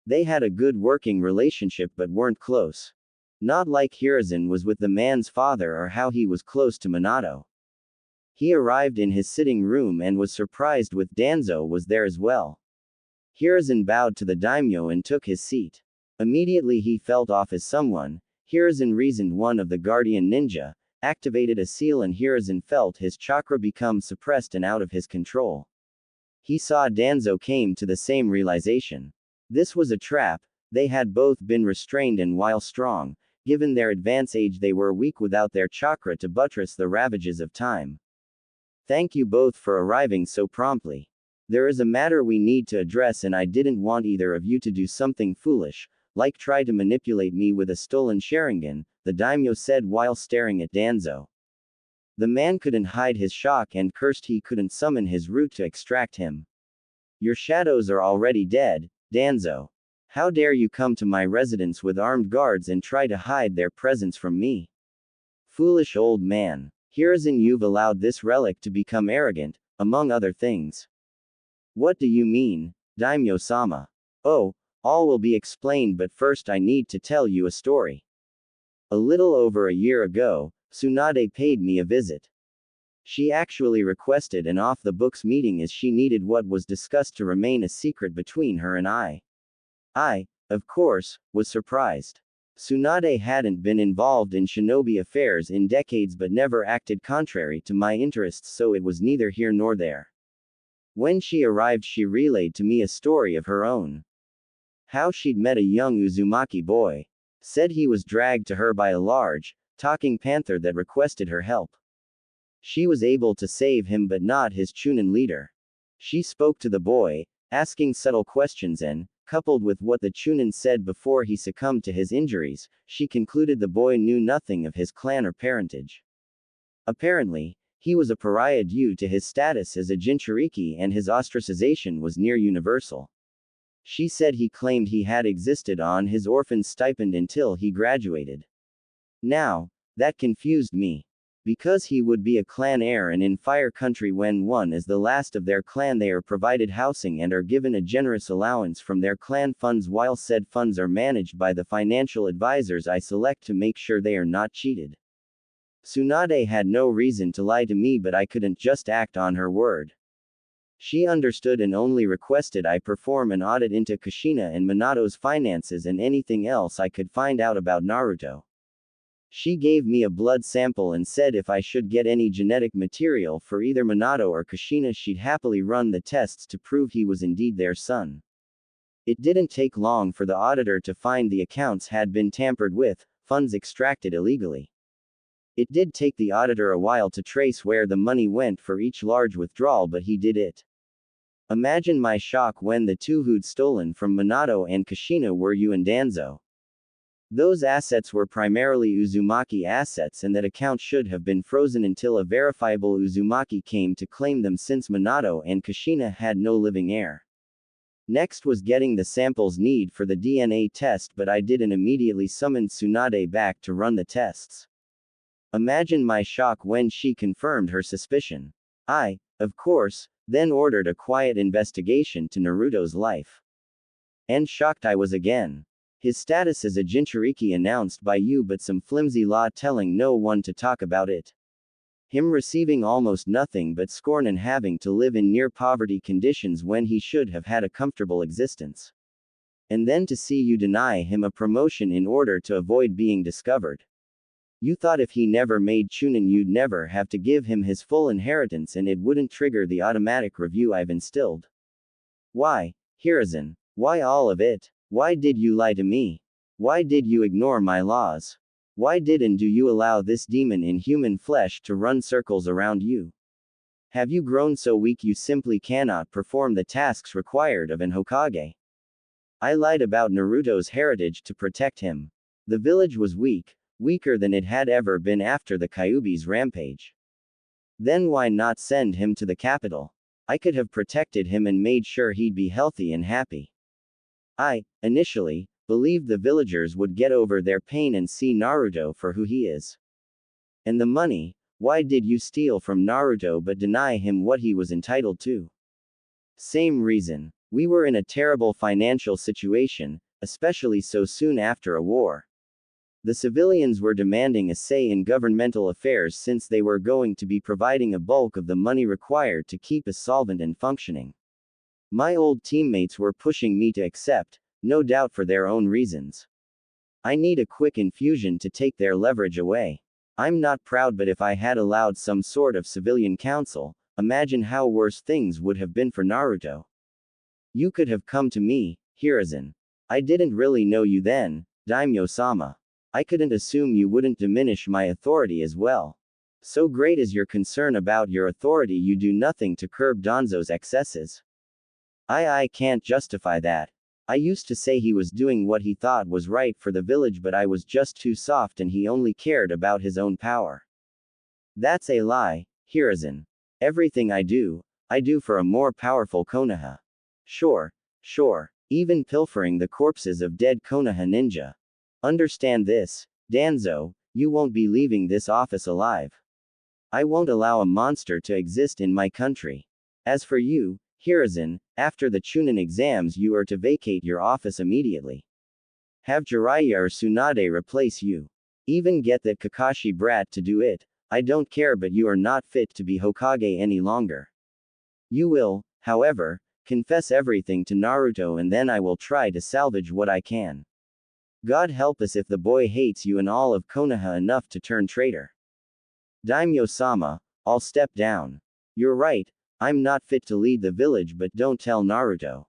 They had a good working relationship but weren't close. Not like Hiruzen was with the man's father or how he was close to Minato. He arrived in his sitting room and was surprised with Danzo was there as well. Hiruzen bowed to the daimyo and took his seat. Immediately he felt off as someone. Hiruzen reasoned one of the guardian ninja, activated a seal, and Hiruzen felt his chakra become suppressed and out of his control. He saw Danzo came to the same realization. This was a trap. They had both been restrained, and while strong, given their advanced age, they were weak without their chakra to buttress the ravages of time. Thank you both for arriving so promptly. There is a matter we need to address, and I didn't want either of you to do something foolish, like try to manipulate me with a stolen Sharingan, the daimyo said while staring at Danzo. The man couldn't hide his shock and cursed he couldn't summon his root to extract him. Your shadows are already dead, Danzo. How dare you come to my residence with armed guards and try to hide their presence from me? Foolish old man. Hiruzen, you've allowed this relic to become arrogant, among other things. What do you mean, Daimyo-sama? Oh, all will be explained, but first I need to tell you a story. A little over a year ago, Tsunade paid me a visit. She actually requested an off-the-books meeting as she needed what was discussed to remain a secret between her and I. I, of course, was surprised. Tsunade hadn't been involved in shinobi affairs in decades but never acted contrary to my interests, so it was neither here nor there. When she arrived, she relayed to me a story of her own. How she'd met a young Uzumaki boy. Said he was dragged to her by a large, talking panther that requested her help. She was able to save him but not his Chunin leader. She spoke to the boy, asking subtle questions, and, coupled with what the Chunin said before he succumbed to his injuries, she concluded the boy knew nothing of his clan or parentage. Apparently, he was a pariah due to his status as a Jinchuriki, and his ostracization was near universal. She said he claimed he had existed on his orphan stipend until he graduated. Now, that confused me. Because he would be a clan heir, and in Fire Country when one is the last of their clan they are provided housing and are given a generous allowance from their clan funds, while said funds are managed by the financial advisors I select to make sure they are not cheated. Tsunade had no reason to lie to me, but I couldn't just act on her word. She understood and only requested I perform an audit into Kushina and Minato's finances and anything else I could find out about Naruto. She gave me a blood sample and said if I should get any genetic material for either Minato or Kushina, she'd happily run the tests to prove he was indeed their son. It didn't take long for the auditor to find the accounts had been tampered with, funds extracted illegally. It did take the auditor a while to trace where the money went for each large withdrawal, but he did it. Imagine my shock when the two who'd stolen from Minato and Kushina were you and Danzo. Those assets were primarily Uzumaki assets, and that account should have been frozen until a verifiable Uzumaki came to claim them, since Minato and Kushina had no living heir. Next was getting the samples needed for the DNA test, but I didn't immediately summon Tsunade back to run the tests. Imagine my shock when she confirmed her suspicion. I, of course, then ordered a quiet investigation to Naruto's life. And shocked I was again. His status as a Jinchuriki announced by you, but some flimsy law telling no one to talk about it. Him receiving almost nothing but scorn and having to live in near poverty conditions when he should have had a comfortable existence. And then to see you deny him a promotion in order to avoid being discovered. You thought if he never made Chunin you'd never have to give him his full inheritance and it wouldn't trigger the automatic review I've instilled. Why, Hiruzen? Why all of it? Why did you lie to me? Why did you ignore my laws? Why didn't you allow this demon in human flesh to run circles around you? Have you grown so weak you simply cannot perform the tasks required of an Hokage? I lied about Naruto's heritage to protect him. The village was weak. Weaker than it had ever been after the Kyuubi's rampage. Then why not send him to the capital? I could have protected him and made sure he'd be healthy and happy. I, initially, believed the villagers would get over their pain and see Naruto for who he is. And the money, why did you steal from Naruto but deny him what he was entitled to? Same reason. We were in a terrible financial situation, especially so soon after a war. The civilians were demanding a say in governmental affairs since they were going to be providing a bulk of the money required to keep us solvent and functioning. My old teammates were pushing me to accept, no doubt for their own reasons. I need a quick infusion to take their leverage away. I'm not proud, but if I had allowed some sort of civilian council, imagine how worse things would have been for Naruto. You could have come to me, Hiruzen. I didn't really know you then, Daimyo-sama. I couldn't assume you wouldn't diminish my authority as well. So great is your concern about your authority, you do nothing to curb Danzo's excesses. I can't justify that. I used to say he was doing what he thought was right for the village, but I was just too soft and he only cared about his own power. That's a lie, Hiruzen. Everything I do for a more powerful Konoha. Sure. Even pilfering the corpses of dead Konoha ninja. Understand this, Danzo, you won't be leaving this office alive. I won't allow a monster to exist in my country. As for you, Hiruzen, after the Chunin exams you are to vacate your office immediately. Have Jiraiya or Tsunade replace you. Even get that Kakashi brat to do it. I don't care, but you are not fit to be Hokage any longer. You will, however, confess everything to Naruto and then I will try to salvage what I can. God help us if the boy hates you and all of Konoha enough to turn traitor. Daimyo-sama, I'll step down. You're right, I'm not fit to lead the village, but don't tell Naruto.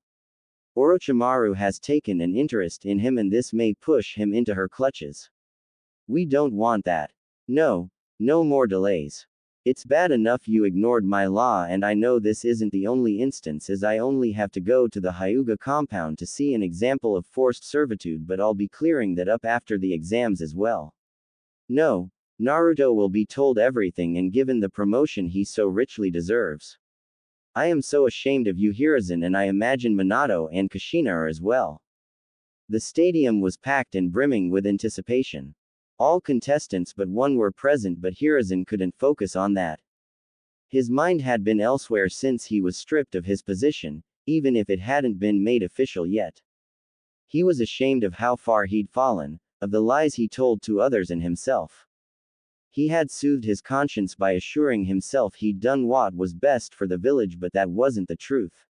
Orochimaru has taken an interest in him and this may push him into her clutches. We don't want that. No more delays. It's bad enough you ignored my law, and I know this isn't the only instance, as I only have to go to the Hyuga compound to see an example of forced servitude, but I'll be clearing that up after the exams as well. No, Naruto will be told everything and given the promotion he so richly deserves. I am so ashamed of you, Hiruzen, and I imagine Minato and Kushina are as well. The stadium was packed and brimming with anticipation. All contestants but one were present, but Hiruzen couldn't focus on that. His mind had been elsewhere since he was stripped of his position, even if it hadn't been made official yet. He was ashamed of how far he'd fallen, of the lies he told to others and himself. He had soothed his conscience by assuring himself he'd done what was best for the village, but that wasn't the truth.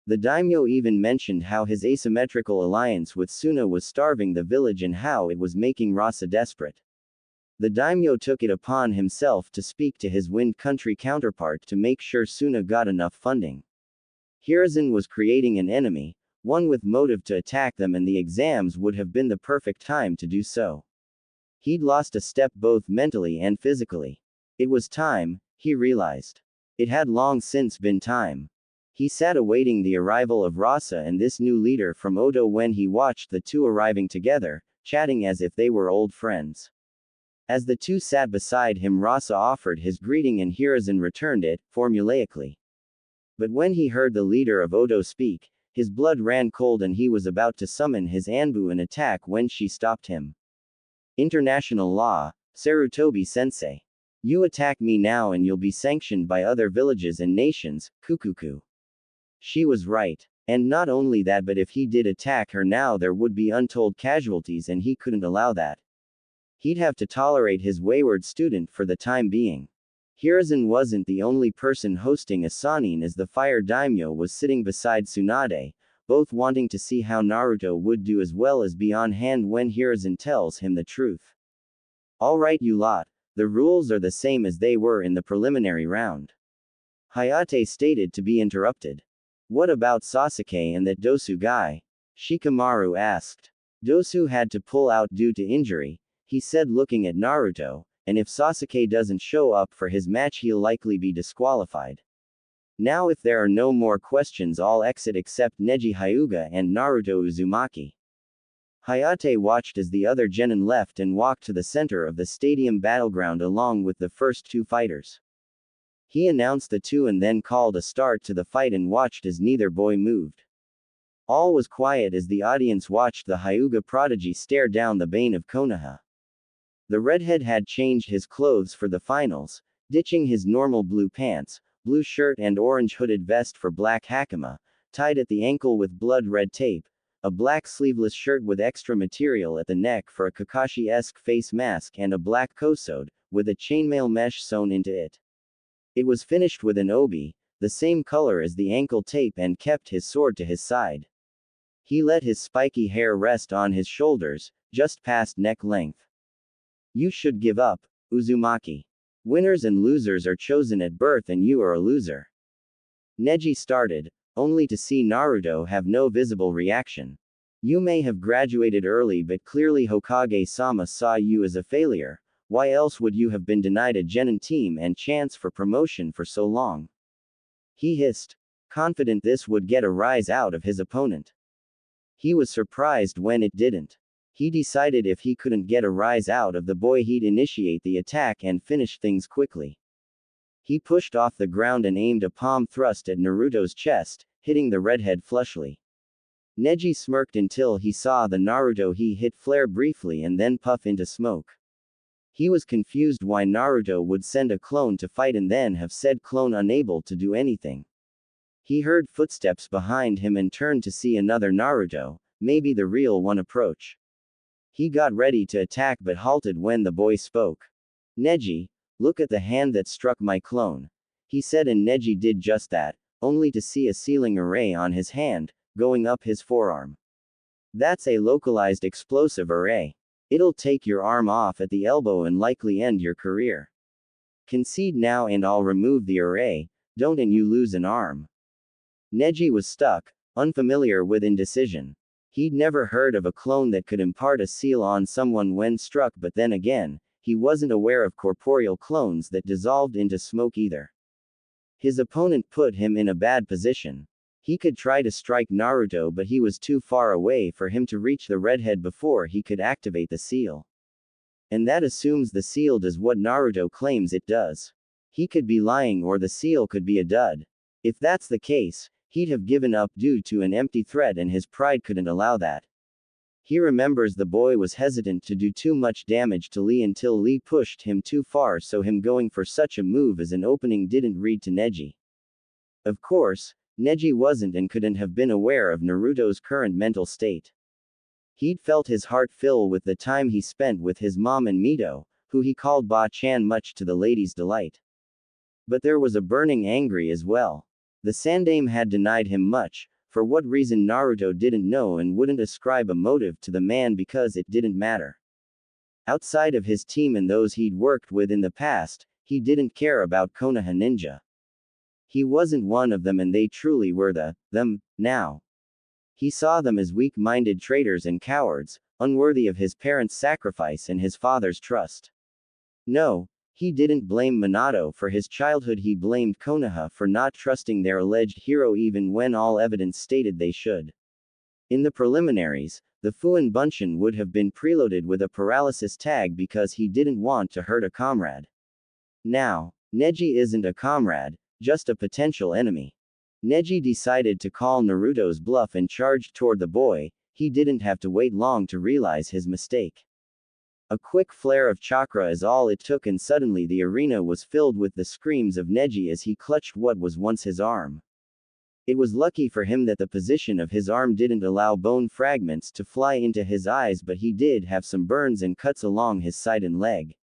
The daimyo even mentioned how his asymmetrical alliance with Suna was starving the village and how it was making Rasa desperate. The daimyo took it upon himself to speak to his Wind Country counterpart to make sure Suna got enough funding. Hiruzen was creating an enemy, one with motive to attack them, and the exams would have been the perfect time to do so. He'd lost a step both mentally and physically. It was time, he realized. It had long since been time. He sat awaiting the arrival of Rasa and this new leader from Odo when he watched the two arriving together, chatting as if they were old friends. As the two sat beside him, Rasa offered his greeting and Hiruzen returned it, formulaically. But when he heard the leader of Odo speak, his blood ran cold and he was about to summon his Anbu and attack when she stopped him. International law, Sarutobi-sensei. You attack me now and you'll be sanctioned by other villages and nations, Kukuku. She was right. And not only that, but if he did attack her now there would be untold casualties and he couldn't allow that. He'd have to tolerate his wayward student for the time being. Hiruzen wasn't the only person hosting a Sanin, as the fire daimyo was sitting beside Tsunade, both wanting to see how Naruto would do as well as be on hand when Hiruzen tells him the truth. Alright you lot, the rules are the same as they were in the preliminary round. Hayate stated to be interrupted. What about Sasuke and that Dosu guy? Shikamaru asked. Dosu had to pull out due to injury, he said looking at Naruto, and if Sasuke doesn't show up for his match he'll likely be disqualified. Now if there are no more questions I'll exit except Neji Hyuga and Naruto Uzumaki. Hayate watched as the other genin left and walked to the center of the stadium battleground along with the first two fighters. He announced the two and then called a start to the fight and watched as neither boy moved. All was quiet as the audience watched the Hyuga prodigy stare down the bane of Konoha. The redhead had changed his clothes for the finals, ditching his normal blue pants, blue shirt and orange hooded vest for black hakama, tied at the ankle with blood red tape, a black sleeveless shirt with extra material at the neck for a Kakashi-esque face mask and a black kosode, with a chainmail mesh sewn into it. It was finished with an obi, the same color as the ankle tape, and kept his sword to his side. He let his spiky hair rest on his shoulders, just past neck length. You should give up, Uzumaki. Winners and losers are chosen at birth and you are a loser. Neji started, only to see Naruto have no visible reaction. You may have graduated early, but clearly Hokage-sama saw you as a failure. Why else would you have been denied a genin team and chance for promotion for so long? He hissed, confident this would get a rise out of his opponent. He was surprised when it didn't. He decided if he couldn't get a rise out of the boy, he'd initiate the attack and finish things quickly. He pushed off the ground and aimed a palm thrust at Naruto's chest, hitting the redhead flushly. Neji smirked until he saw the Naruto he hit flare briefly and then puff into smoke. He was confused why Naruto would send a clone to fight and then have said clone unable to do anything. He heard footsteps behind him and turned to see another Naruto, maybe the real one, approach. He got ready to attack but halted when the boy spoke. Neji, look at the hand that struck my clone, he said, and Neji did just that, only to see a sealing array on his hand, going up his forearm. That's a localized explosive array. It'll take your arm off at the elbow and likely end your career. Concede now and I'll remove the array, don't and you lose an arm. Neji was stuck, unfamiliar with indecision. He'd never heard of a clone that could impart a seal on someone when struck, but then again, he wasn't aware of corporeal clones that dissolved into smoke either. His opponent put him in a bad position. He could try to strike Naruto, but he was too far away for him to reach the redhead before he could activate the seal. And that assumes the seal does what Naruto claims it does. He could be lying, or the seal could be a dud. If that's the case, he'd have given up due to an empty threat, and his pride couldn't allow that. He remembers the boy was hesitant to do too much damage to Lee until Lee pushed him too far, so him going for such a move as an opening didn't read to Neji. Of course, Neji wasn't and couldn't have been aware of Naruto's current mental state. He'd felt his heart fill with the time he spent with his mom and Mito, who he called Ba-chan, much to the lady's delight. But there was a burning anger as well. The Sandaime had denied him much, for what reason Naruto didn't know, and wouldn't ascribe a motive to the man because it didn't matter. Outside of his team and those he'd worked with in the past, he didn't care about Konoha Ninja. He wasn't one of them, and they truly were them, now. He saw them as weak-minded traitors and cowards, unworthy of his parents' sacrifice and his father's trust. No, he didn't blame Minato for his childhood, he blamed Konoha for not trusting their alleged hero even when all evidence stated they should. In the preliminaries, the Fuin Bunshin would have been preloaded with a paralysis tag because he didn't want to hurt a comrade. Now, Neji isn't a comrade, just a potential enemy. Neji decided to call Naruto's bluff and charged toward the boy. He didn't have to wait long to realize his mistake. A quick flare of chakra is all it took, and suddenly the arena was filled with the screams of Neji as he clutched what was once his arm. It was lucky for him that the position of his arm didn't allow bone fragments to fly into his eyes, but he did have some burns and cuts along his side and leg.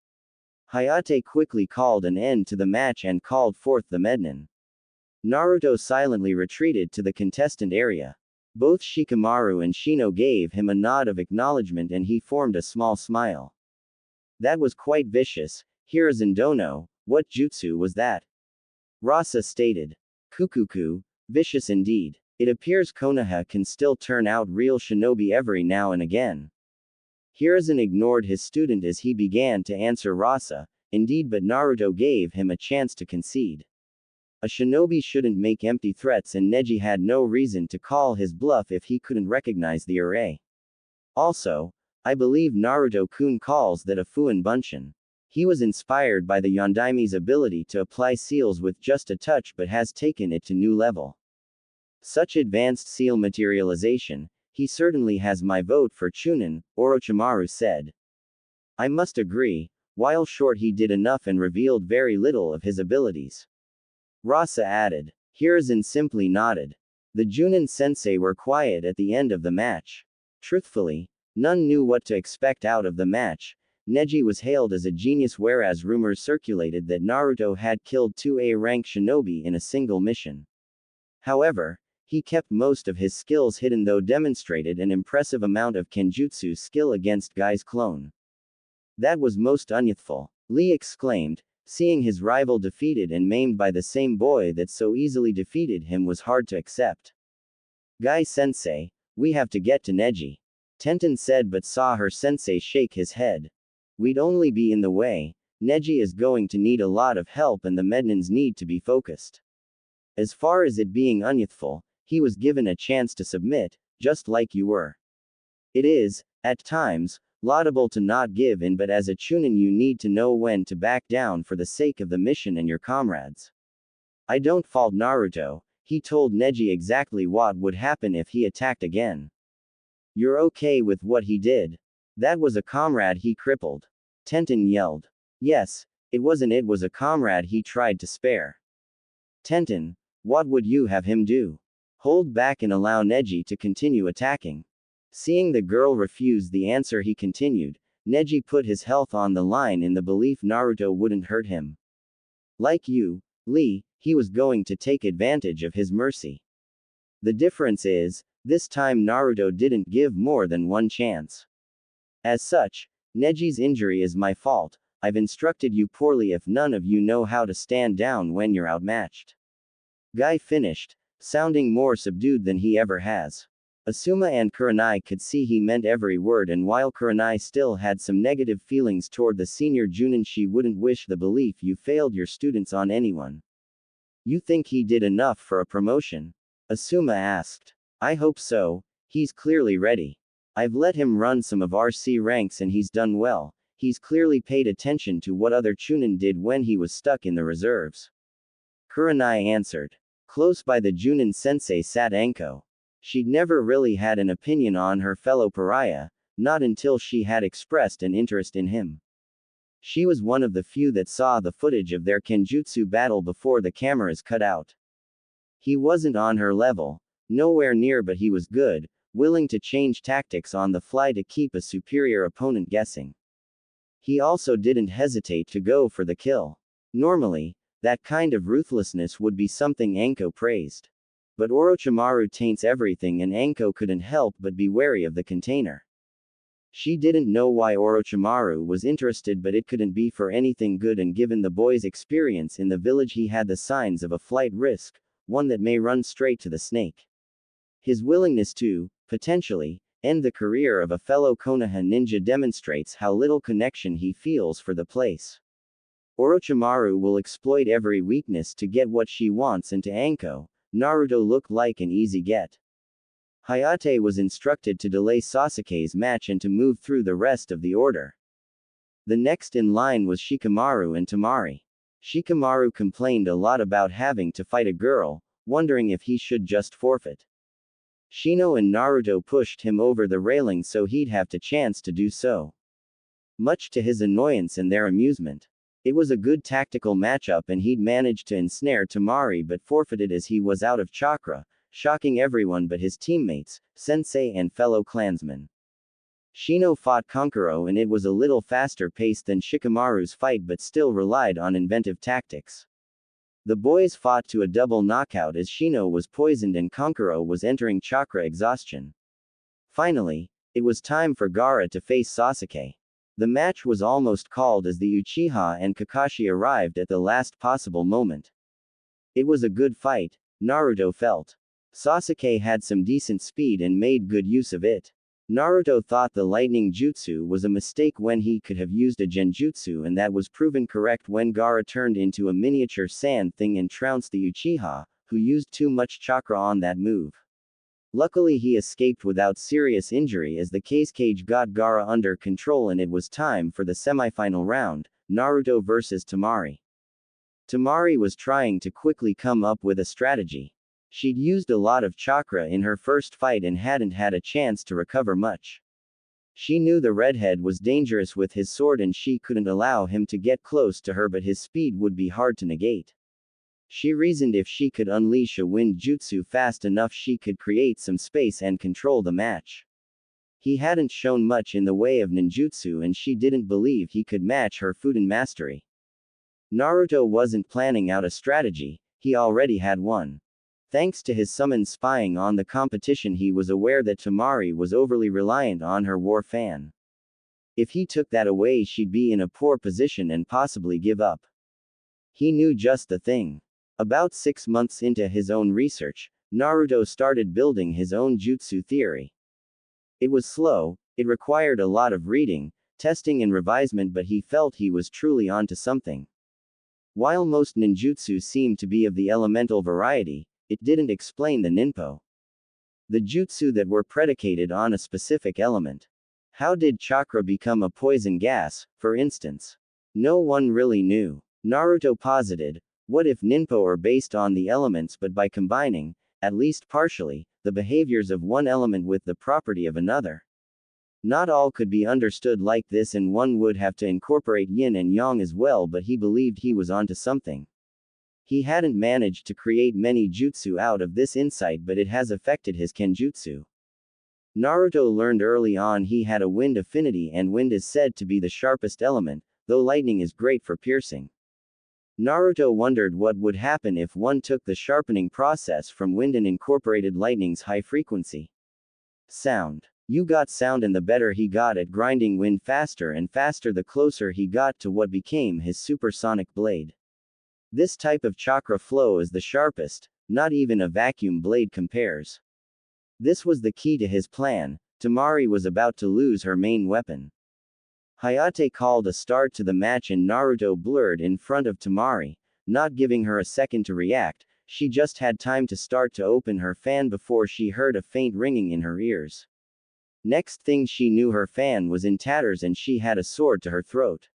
Hayate quickly called an end to the match and called forth the Mednin. Naruto silently retreated to the contestant area. Both Shikamaru and Shino gave him a nod of acknowledgement and he formed a small smile. That was quite vicious. Hiruzen Dono, what jutsu was that? Rasa stated. Kukuku, vicious indeed. It appears Konoha can still turn out real shinobi every now and again. Hiruzen ignored his student as he began to answer Rasa, indeed, but Naruto gave him a chance to concede. A shinobi shouldn't make empty threats, and Neji had no reason to call his bluff if he couldn't recognize the array. Also, I believe Naruto-kun calls that a Fuin Bunshin. He was inspired by the Yondaime's ability to apply seals with just a touch, but has taken it to new level. Such advanced seal materialization, he certainly has my vote for Chunin, Orochimaru said. I must agree, while short he did enough and revealed very little of his abilities. Rasa added. Hiruzen simply nodded. The Junin sensei were quiet at the end of the match. Truthfully, none knew what to expect out of the match. Neji was hailed as a genius, whereas rumors circulated that Naruto had killed 2A-rank shinobi in a single mission. However, he kept most of his skills hidden, though demonstrated an impressive amount of kenjutsu skill against Guy's clone. That was most unyouthful, Lee exclaimed. Seeing his rival defeated and maimed by the same boy that so easily defeated him was hard to accept. Guy-sensei, we have to get to Neji, Tenten said, but saw her sensei shake his head. We'd only be in the way. Neji is going to need a lot of help and the Mednans need to be focused. As far as it being unyouthful, he was given a chance to submit, just like you were. It is, at times, laudable to not give in, but as a Chunin you need to know when to back down for the sake of the mission and your comrades. I don't fault Naruto, he told Neji exactly what would happen if he attacked again. You're okay with what he did? That was a comrade he crippled. Tenten yelled. Yes, it was a comrade he tried to spare. Tenten, what would you have him do? Hold back and allow Neji to continue attacking. Seeing the girl refuse the answer, he continued. Neji put his health on the line in the belief Naruto wouldn't hurt him. Like you, Lee, he was going to take advantage of his mercy. The difference is, this time Naruto didn't give more than one chance. As such, Neji's injury is my fault. I've instructed you poorly if none of you know how to stand down when you're outmatched. Guy finished, sounding more subdued than he ever has. Asuma and Kurenai could see he meant every word, and while Kurenai still had some negative feelings toward the senior Junin, she wouldn't wish the belief you failed your students on anyone. You think he did enough for a promotion? Asuma asked. I hope so, he's clearly ready. I've let him run some of RC ranks and he's done well. He's clearly paid attention to what other Chunin did when he was stuck in the reserves. Kurenai answered. Close by the Junin sensei sat Anko. She'd never really had an opinion on her fellow pariah, not until she had expressed an interest in him. She was one of the few that saw the footage of their kenjutsu battle before the cameras cut out. He wasn't on her level, nowhere near, but he was good, willing to change tactics on the fly to keep a superior opponent guessing. He also didn't hesitate to go for the kill. Normally, that kind of ruthlessness would be something Anko praised. But Orochimaru taints everything, and Anko couldn't help but be wary of the container. She didn't know why Orochimaru was interested, but it couldn't be for anything good, and given the boy's experience in the village, he had the signs of a flight risk, one that may run straight to the snake. His willingness to, potentially, end the career of a fellow Konoha ninja demonstrates how little connection he feels for the place. Orochimaru will exploit every weakness to get what she wants, and to Anko, Naruto looked like an easy get. Hayate was instructed to delay Sasuke's match and to move through the rest of the order. The next in line was Shikamaru and Temari. Shikamaru complained a lot about having to fight a girl, wondering if he should just forfeit. Shino and Naruto pushed him over the railing so he'd have the chance to do so. Much to his annoyance and their amusement. It was a good tactical matchup and he'd managed to ensnare Temari but forfeited as he was out of chakra, shocking everyone but his teammates, sensei and fellow clansmen. Shino fought Kankuro and it was a little faster paced than Shikamaru's fight but still relied on inventive tactics. The boys fought to a double knockout as Shino was poisoned and Kankuro was entering chakra exhaustion. Finally, it was time for Gaara to face Sasuke. The match was almost called as the Uchiha and Kakashi arrived at the last possible moment. It was a good fight, Naruto felt. Sasuke had some decent speed and made good use of it. Naruto thought the lightning jutsu was a mistake when he could have used a genjutsu, and that was proven correct when Gaara turned into a miniature sand thing and trounced the Uchiha, who used too much chakra on that move. Luckily he escaped without serious injury as the Kazekage got Gaara under control and it was time for the semifinal round, Naruto vs Temari. Temari was trying to quickly come up with a strategy. She'd used a lot of chakra in her first fight and hadn't had a chance to recover much. She knew the redhead was dangerous with his sword and she couldn't allow him to get close to her, but his speed would be hard to negate. She reasoned if she could unleash a wind jutsu fast enough she could create some space and control the match. He hadn't shown much in the way of ninjutsu and she didn't believe he could match her Fudan mastery. Naruto wasn't planning out a strategy, he already had one. Thanks to his summon spying on the competition, he was aware that Temari was overly reliant on her war fan. If he took that away, she'd be in a poor position and possibly give up. He knew just the thing. About 6 months into his own research, Naruto started building his own jutsu theory. It was slow, it required a lot of reading, testing and revisement, but he felt he was truly onto something. While most ninjutsu seemed to be of the elemental variety, it didn't explain the ninpo. The jutsu that were predicated on a specific element. How did chakra become a poison gas, for instance? No one really knew. Naruto posited, what if ninpo are based on the elements but by combining, at least partially, the behaviors of one element with the property of another? Not all could be understood like this and one would have to incorporate yin and yang as well, but he believed he was onto something. He hadn't managed to create many jutsu out of this insight, but it has affected his kenjutsu. Naruto learned early on he had a wind affinity and wind is said to be the sharpest element, though lightning is great for piercing. Naruto wondered what would happen if one took the sharpening process from wind and incorporated lightning's high frequency. Sound. You got sound, and the better he got at grinding wind faster and faster, the closer he got to what became his supersonic blade. This type of chakra flow is the sharpest, not even a vacuum blade compares. This was the key to his plan. Temari was about to lose her main weapon. Hayate called a start to the match and Naruto blurred in front of Temari, not giving her a second to react. She just had time to start to open her fan before she heard a faint ringing in her ears. Next thing she knew, her fan was in tatters and she had a sword to her throat.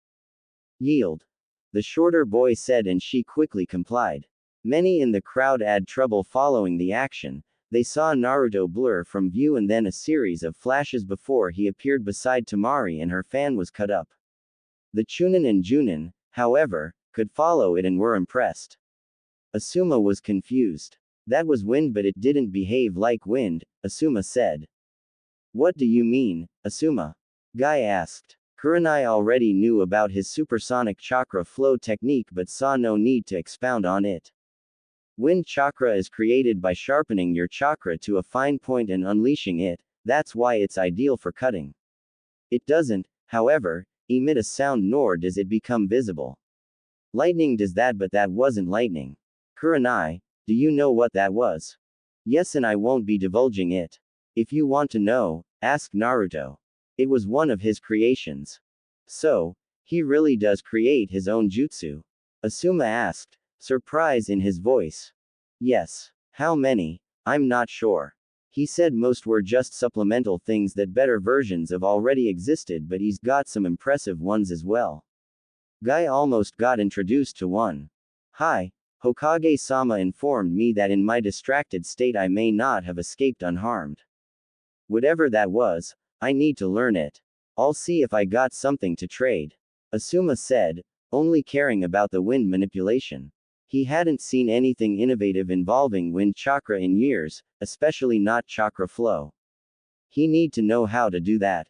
Yield. The shorter boy said, and she quickly complied. Many in the crowd had trouble following the action. They saw Naruto blur from view and then a series of flashes before he appeared beside Temari and her fan was cut up. The Chunin and Junin, however, could follow it and were impressed. Asuma was confused. That was wind, but it didn't behave like wind, Asuma said. What do you mean, Asuma? Guy asked. Kurenai already knew about his supersonic chakra flow technique but saw no need to expound on it. Wind chakra is created by sharpening your chakra to a fine point and unleashing it, that's why it's ideal for cutting. It doesn't, however, emit a sound nor does it become visible. Lightning does that, but that wasn't lightning. Kurenai, do you know what that was? Yes, and I won't be divulging it. If you want to know, ask Naruto. It was one of his creations. So, he really does create his own jutsu? Asuma asked, surprise in his voice. Yes. How many? I'm not sure. He said most were just supplemental things that better versions of already existed, but he's got some impressive ones as well. Guy almost got introduced to one. Hi, Hokage-sama informed me that in my distracted state I may not have escaped unharmed. Whatever that was, I need to learn it. I'll see if I got something to trade. Asuma said, only caring about the wind manipulation. He hadn't seen anything innovative involving wind chakra in years, especially not chakra flow. He need to know how to do that.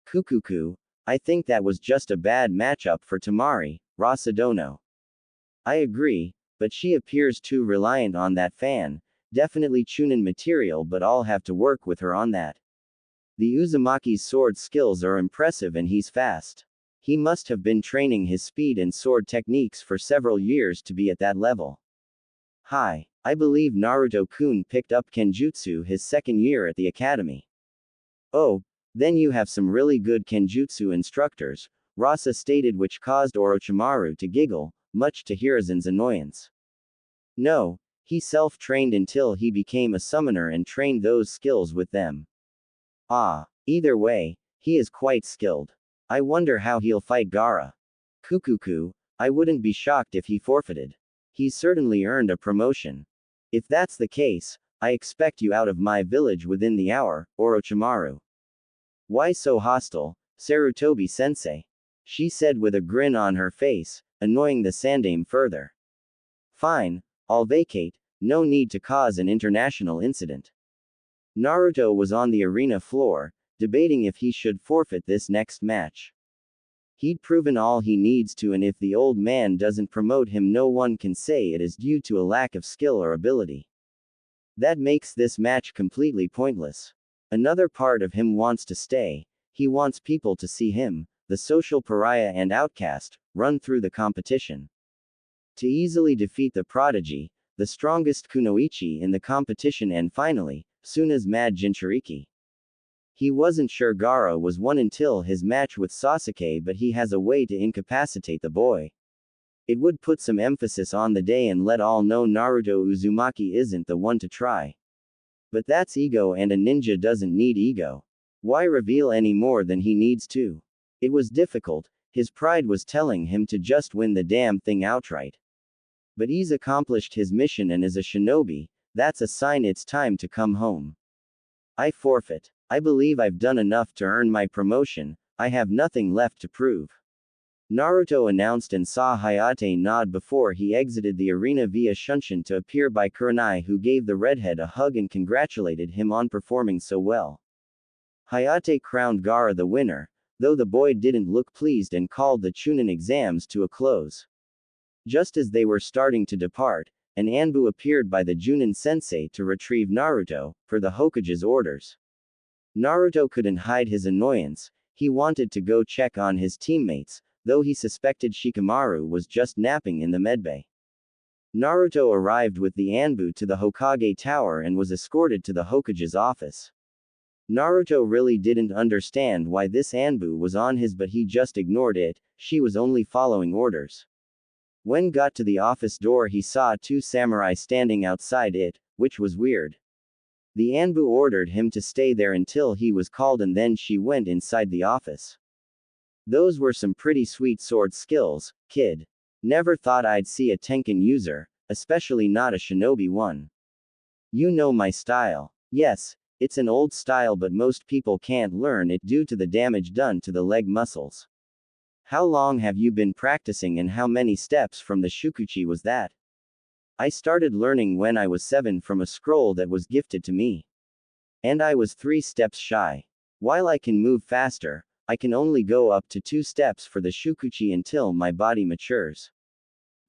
Kukuku, I think that was just a bad matchup for Temari, Rasadono. I agree, but she appears too reliant on that fan, definitely Chunin material, but I'll have to work with her on that. The Uzumaki's sword skills are impressive and he's fast. He must have been training his speed and sword techniques for several years to be at that level. Hi, I believe Naruto-kun picked up Kenjutsu his second year at the academy. Oh, then you have some really good Kenjutsu instructors, Rasa stated, which caused Orochimaru to giggle, much to Hiruzen's annoyance. No, he self-trained until he became a summoner and trained those skills with them. Ah, either way, he is quite skilled. I wonder how he'll fight Gaara. Kukuku, I wouldn't be shocked if he forfeited. He's certainly earned a promotion. If that's the case, I expect you out of my village within the hour, Orochimaru. Why so hostile, Sarutobi-sensei? She said with a grin on her face, annoying the Sandaime further. Fine, I'll vacate, no need to cause an international incident. Naruto was on the arena floor, debating if he should forfeit this next match. He'd proven all he needs to, and if the old man doesn't promote him, no one can say it is due to a lack of skill or ability. That makes this match completely pointless. Another part of him wants to stay. He wants people to see him, the social pariah and outcast, run through the competition. To easily defeat the prodigy, the strongest kunoichi in the competition, and finally, Suna's mad Jinchuriki. He wasn't sure Gaara was one until his match with Sasuke, but he has a way to incapacitate the boy. It would put some emphasis on the day and let all know Naruto Uzumaki isn't the one to try. But that's ego, and a ninja doesn't need ego. Why reveal any more than he needs to? It was difficult, his pride was telling him to just win the damn thing outright. But he's accomplished his mission and is a shinobi, that's a sign it's time to come home. I forfeit. I believe I've done enough to earn my promotion, I have nothing left to prove. Naruto announced and saw Hayate nod before he exited the arena via Shunshin to appear by Kurenai, who gave the redhead a hug and congratulated him on performing so well. Hayate crowned Gaara the winner, though the boy didn't look pleased and called the Chunin exams to a close. Just as they were starting to depart, an Anbu appeared by the Junin sensei to retrieve Naruto, per the Hokage's orders. Naruto couldn't hide his annoyance, he wanted to go check on his teammates, though he suspected Shikamaru was just napping in the medbay. Naruto arrived with the Anbu to the Hokage tower and was escorted to the Hokage's office. Naruto really didn't understand why this Anbu was on his, but he just ignored it, she was only following orders. When got to the office door, he saw two samurai standing outside it, which was weird. The Anbu ordered him to stay there until he was called, and then she went inside the office. Those were some pretty sweet sword skills, kid. Never thought I'd see a Tenkan user, especially not a shinobi one. You know my style. Yes, it's an old style, but most people can't learn it due to the damage done to the leg muscles. How long have you been practicing, and how many steps from the shukuchi was that? I started learning when I was 7 from a scroll that was gifted to me. And I was 3 steps shy. While I can move faster, I can only go up to 2 steps for the shukuchi until my body matures.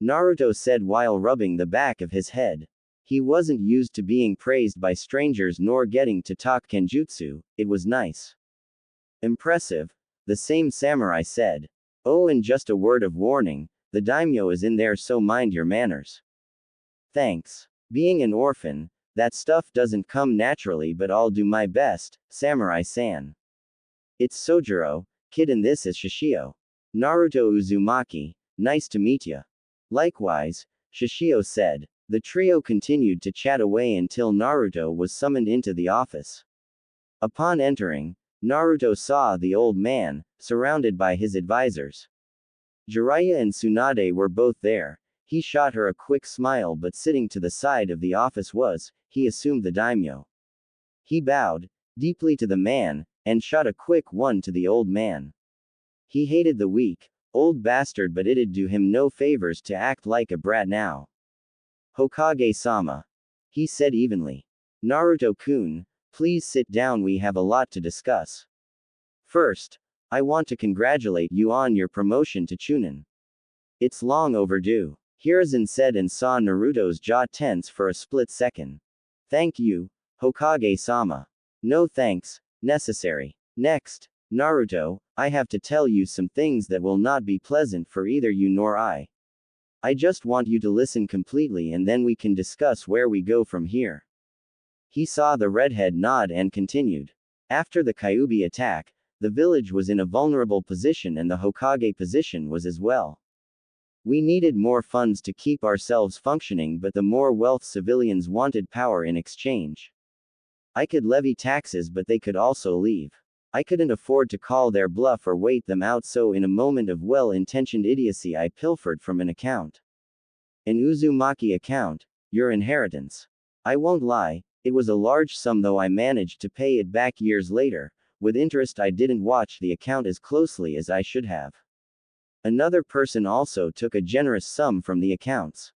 Naruto said while rubbing the back of his head. He wasn't used to being praised by strangers nor getting to talk kenjutsu, it was nice. Impressive, the same samurai said. Oh, and just a word of warning, the daimyo is in there, so mind your manners. Thanks. Being an orphan, that stuff doesn't come naturally, but I'll do my best, Samurai-san. It's Sojiro, kid, and this is Shishio. Naruto Uzumaki, nice to meet ya. Likewise, Shishio said. The trio continued to chat away until Naruto was summoned into the office. Upon entering, Naruto saw the old man, surrounded by his advisors. Jiraiya and Tsunade were both there. He shot her a quick smile, but sitting to the side of the office was, he assumed, the daimyo. He bowed deeply to the man, and shot a quick one to the old man. He hated the weak, old bastard, but it'd do him no favors to act like a brat now. Hokage-sama, he said evenly. Naruto-kun, please sit down, we have a lot to discuss. First, I want to congratulate you on your promotion to Chunin. It's long overdue. Hiruzen said and saw Naruto's jaw tense for a split second. Thank you, Hokage-sama. No thanks necessary. Next, Naruto, I have to tell you some things that will not be pleasant for either you nor I. I just want you to listen completely, and then we can discuss where we go from here. He saw the redhead nod and continued. After the Kyuubi attack, the village was in a vulnerable position, and the Hokage position was as well. We needed more funds to keep ourselves functioning, but the more wealth civilians wanted power in exchange. I could levy taxes, but they could also leave. I couldn't afford to call their bluff or wait them out, so in a moment of well-intentioned idiocy I pilfered from an account. An Uzumaki account, your inheritance. I won't lie, it was a large sum, though I managed to pay it back years later. With interest, I didn't watch the account as closely as I should have. Another person also took a generous sum from the accounts.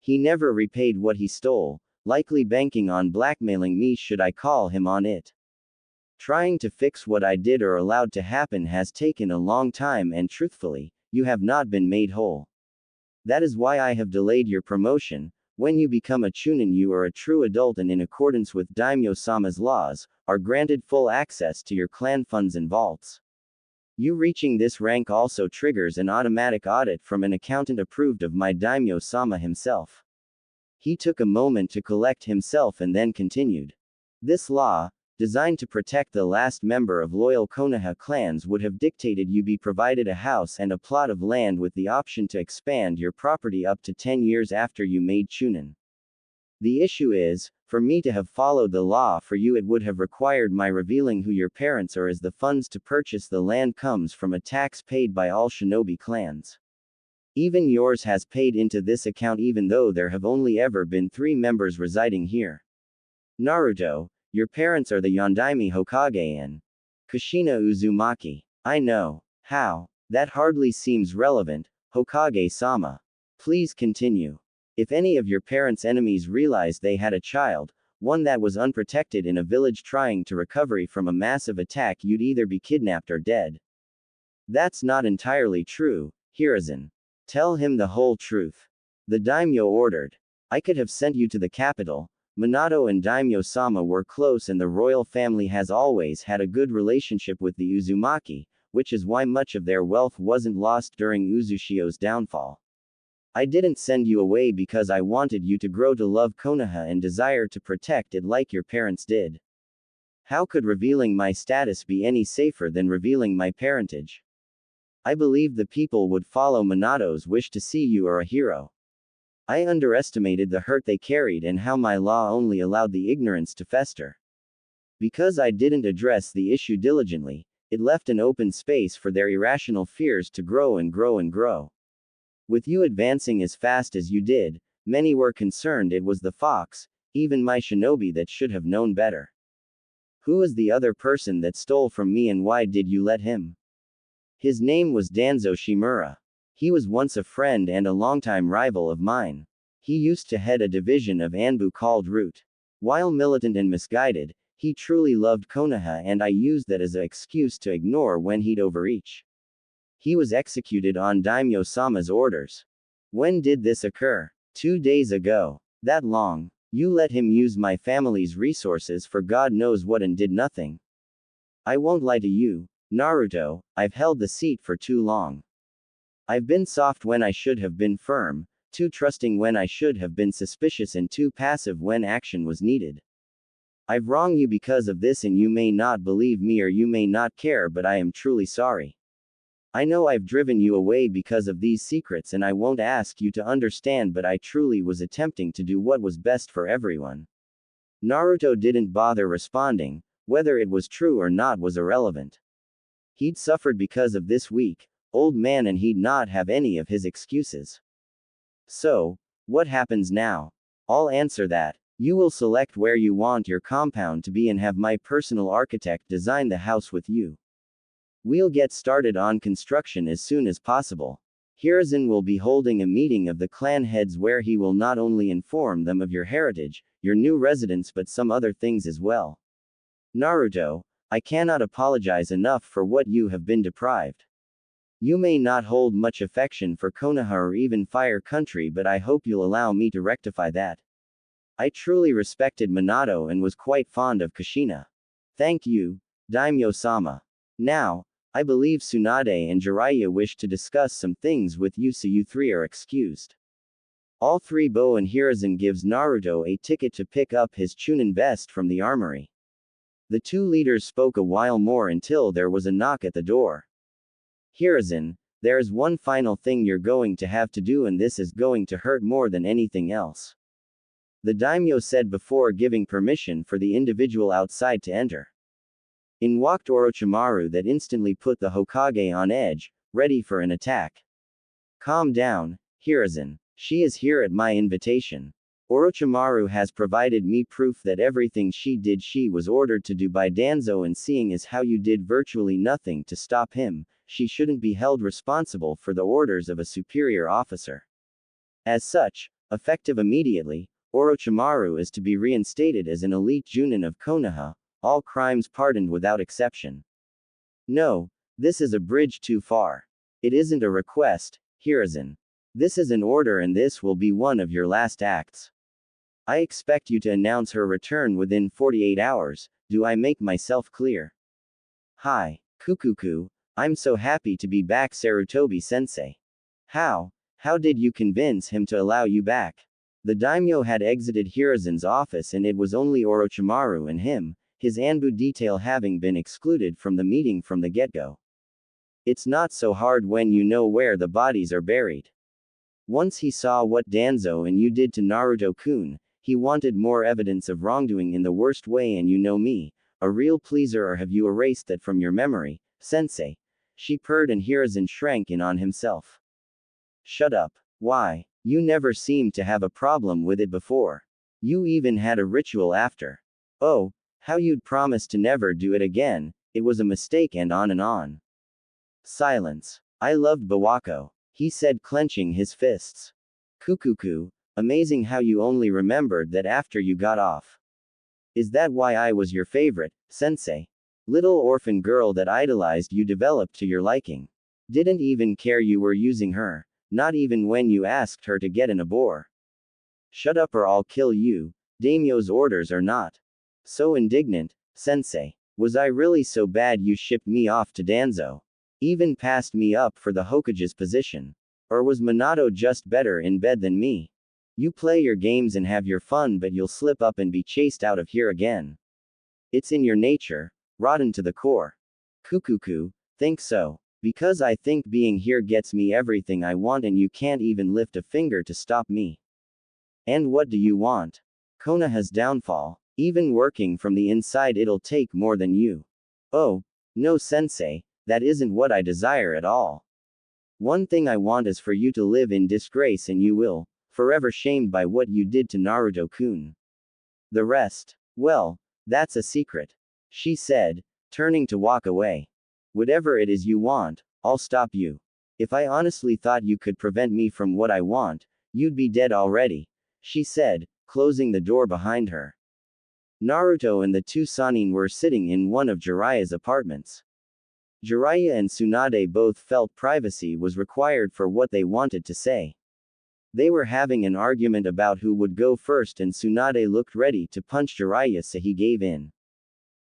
He never repaid what he stole, likely banking on blackmailing me should I call him on it. Trying to fix what I did or allowed to happen has taken a long time and truthfully, you have not been made whole. That is why I have delayed your promotion. When you become a Chunin, you are a true adult and in accordance with Daimyo-sama's laws, are granted full access to your clan funds and vaults. You reaching this rank also triggers an automatic audit from an accountant approved of my Daimyo-sama himself. He took a moment to collect himself and then continued. This law, designed to protect the last member of loyal Konoha clans, would have dictated you be provided a house and a plot of land with the option to expand your property up to 10 years after you made Chunin. The issue is, for me to have followed the law for you, it would have required my revealing who your parents are, as the funds to purchase the land comes from a tax paid by all shinobi clans. Even yours has paid into this account even though there have only ever been 3 members residing here. Naruto, your parents are the Yondaime Hokage and Kushina Uzumaki. I know. How? That hardly seems relevant, Hokage-sama. Please continue. If any of your parents' enemies realized they had a child, one that was unprotected in a village trying to recover from a massive attack, you'd either be kidnapped or dead. That's not entirely true, Hiruzen. Tell him the whole truth. The daimyo ordered. I could have sent you to the capital. Minato and Daimyo-sama were close and the royal family has always had a good relationship with the Uzumaki, which is why much of their wealth wasn't lost during Uzushio's downfall. I didn't send you away because I wanted you to grow to love Konoha and desire to protect it like your parents did. How could revealing my status be any safer than revealing my parentage? I believe the people would follow Minato's wish to see you are a hero. I underestimated the hurt they carried and how my law only allowed the ignorance to fester. Because I didn't address the issue diligently, it left an open space for their irrational fears to grow and grow and grow. With you advancing as fast as you did, many were concerned it was the fox, even my shinobi, that should have known better. Who is the other person that stole from me and why did you let him? His name was Danzo Shimura. He was once a friend and a longtime rival of mine. He used to head a division of Anbu called Root. While militant and misguided, he truly loved Konoha and I used that as an excuse to ignore when he'd overreach. He was executed on Daimyo-sama's orders. When did this occur? 2 days ago. That long? You let him use my family's resources for God knows what and did nothing. I won't lie to you, Naruto, I've held the seat for too long. I've been soft when I should have been firm, too trusting when I should have been suspicious and too passive when action was needed. I've wronged you because of this and you may not believe me or you may not care, but I am truly sorry. I know I've driven you away because of these secrets and I won't ask you to understand, but I truly was attempting to do what was best for everyone. Naruto didn't bother responding. Whether it was true or not was irrelevant. He'd suffered because of this weak, old man and he'd not have any of his excuses. So, what happens now? I'll answer that. You will select where you want your compound to be and have my personal architect design the house with you. We'll get started on construction as soon as possible. Hiruzen will be holding a meeting of the clan heads where he will not only inform them of your heritage, your new residence, but some other things as well. Naruto, I cannot apologize enough for what you have been deprived. You may not hold much affection for Konoha or even Fire Country, but I hope you'll allow me to rectify that. I truly respected Minato and was quite fond of Kushina. Thank you, Daimyo-sama. Now, I believe Tsunade and Jiraiya wish to discuss some things with you, so you 3 are excused. All 3 Bo and Hiruzen gives Naruto a ticket to pick up his Chunin vest from the armory. The 2 leaders spoke a while more until there was a knock at the door. Hiruzen, there is one final thing you're going to have to do and this is going to hurt more than anything else. The daimyo said before giving permission for the individual outside to enter. In walked Orochimaru that instantly put the Hokage on edge, ready for an attack. Calm down, Hiruzen. She is here at my invitation. Orochimaru has provided me proof that everything she did she was ordered to do by Danzo, and seeing as how you did virtually nothing to stop him, she shouldn't be held responsible for the orders of a superior officer. As such, Effective immediately, Orochimaru is to be reinstated as an elite Chunin of Konoha, all crimes pardoned without exception. No, this is a bridge too far. It isn't a request, Hiruzen. This is an order and this will be one of your last acts. I expect you to announce her return within 48 hours, do I make myself clear? Hi, Kukuku, I'm so happy to be back Sarutobi-sensei. How did you convince him to allow you back? The daimyo had exited Hiruzen's office and it was only Orochimaru and him, his Anbu detail having been excluded from the meeting from the get-go. It's not so hard when you know where the bodies are buried. Once he saw what Danzo and you did to Naruto-kun, he wanted more evidence of wrongdoing in the worst way and you know me, a real pleaser, or have you erased that from your memory, sensei? She purred and Hiruzen shrank in on himself. Shut up. Why? You never seemed to have a problem with it before. You even had a ritual after. Oh, how you'd promised to never do it again, it was a mistake and on and on. Silence. I loved Bawako, he said clenching his fists. Kukuku, amazing how you only remembered that after you got off. Is that why I was your favorite, sensei? Little orphan girl that idolized you developed to your liking. Didn't even care you were using her, not even when you asked her to get in a bore. Shut up or I'll kill you, Daimyo's orders are not. So indignant, sensei. Was I really so bad you shipped me off to Danzo? Even passed me up for the Hokage's position? Or was Minato just better in bed than me? You play your games and have your fun but you'll slip up and be chased out of here again. It's in your nature, rotten to the core. Kukuku, think so. Because I think being here gets me everything I want and you can't even lift a finger to stop me. And what do you want? Konoha's downfall. Even working from the inside it'll take more than you. Oh, no sensei, that isn't what I desire at all. One thing I want is for you to live in disgrace and you will, forever shamed by what you did to Naruto-kun. The rest, well, that's a secret. She said, turning to walk away. Whatever it is you want, I'll stop you. If I honestly thought you could prevent me from what I want, you'd be dead already, she said, closing the door behind her. Naruto and the two Sannin were sitting in one of Jiraiya's apartments. Jiraiya and Tsunade both felt privacy was required for what they wanted to say. They were having an argument about who would go first and Tsunade looked ready to punch Jiraiya so he gave in.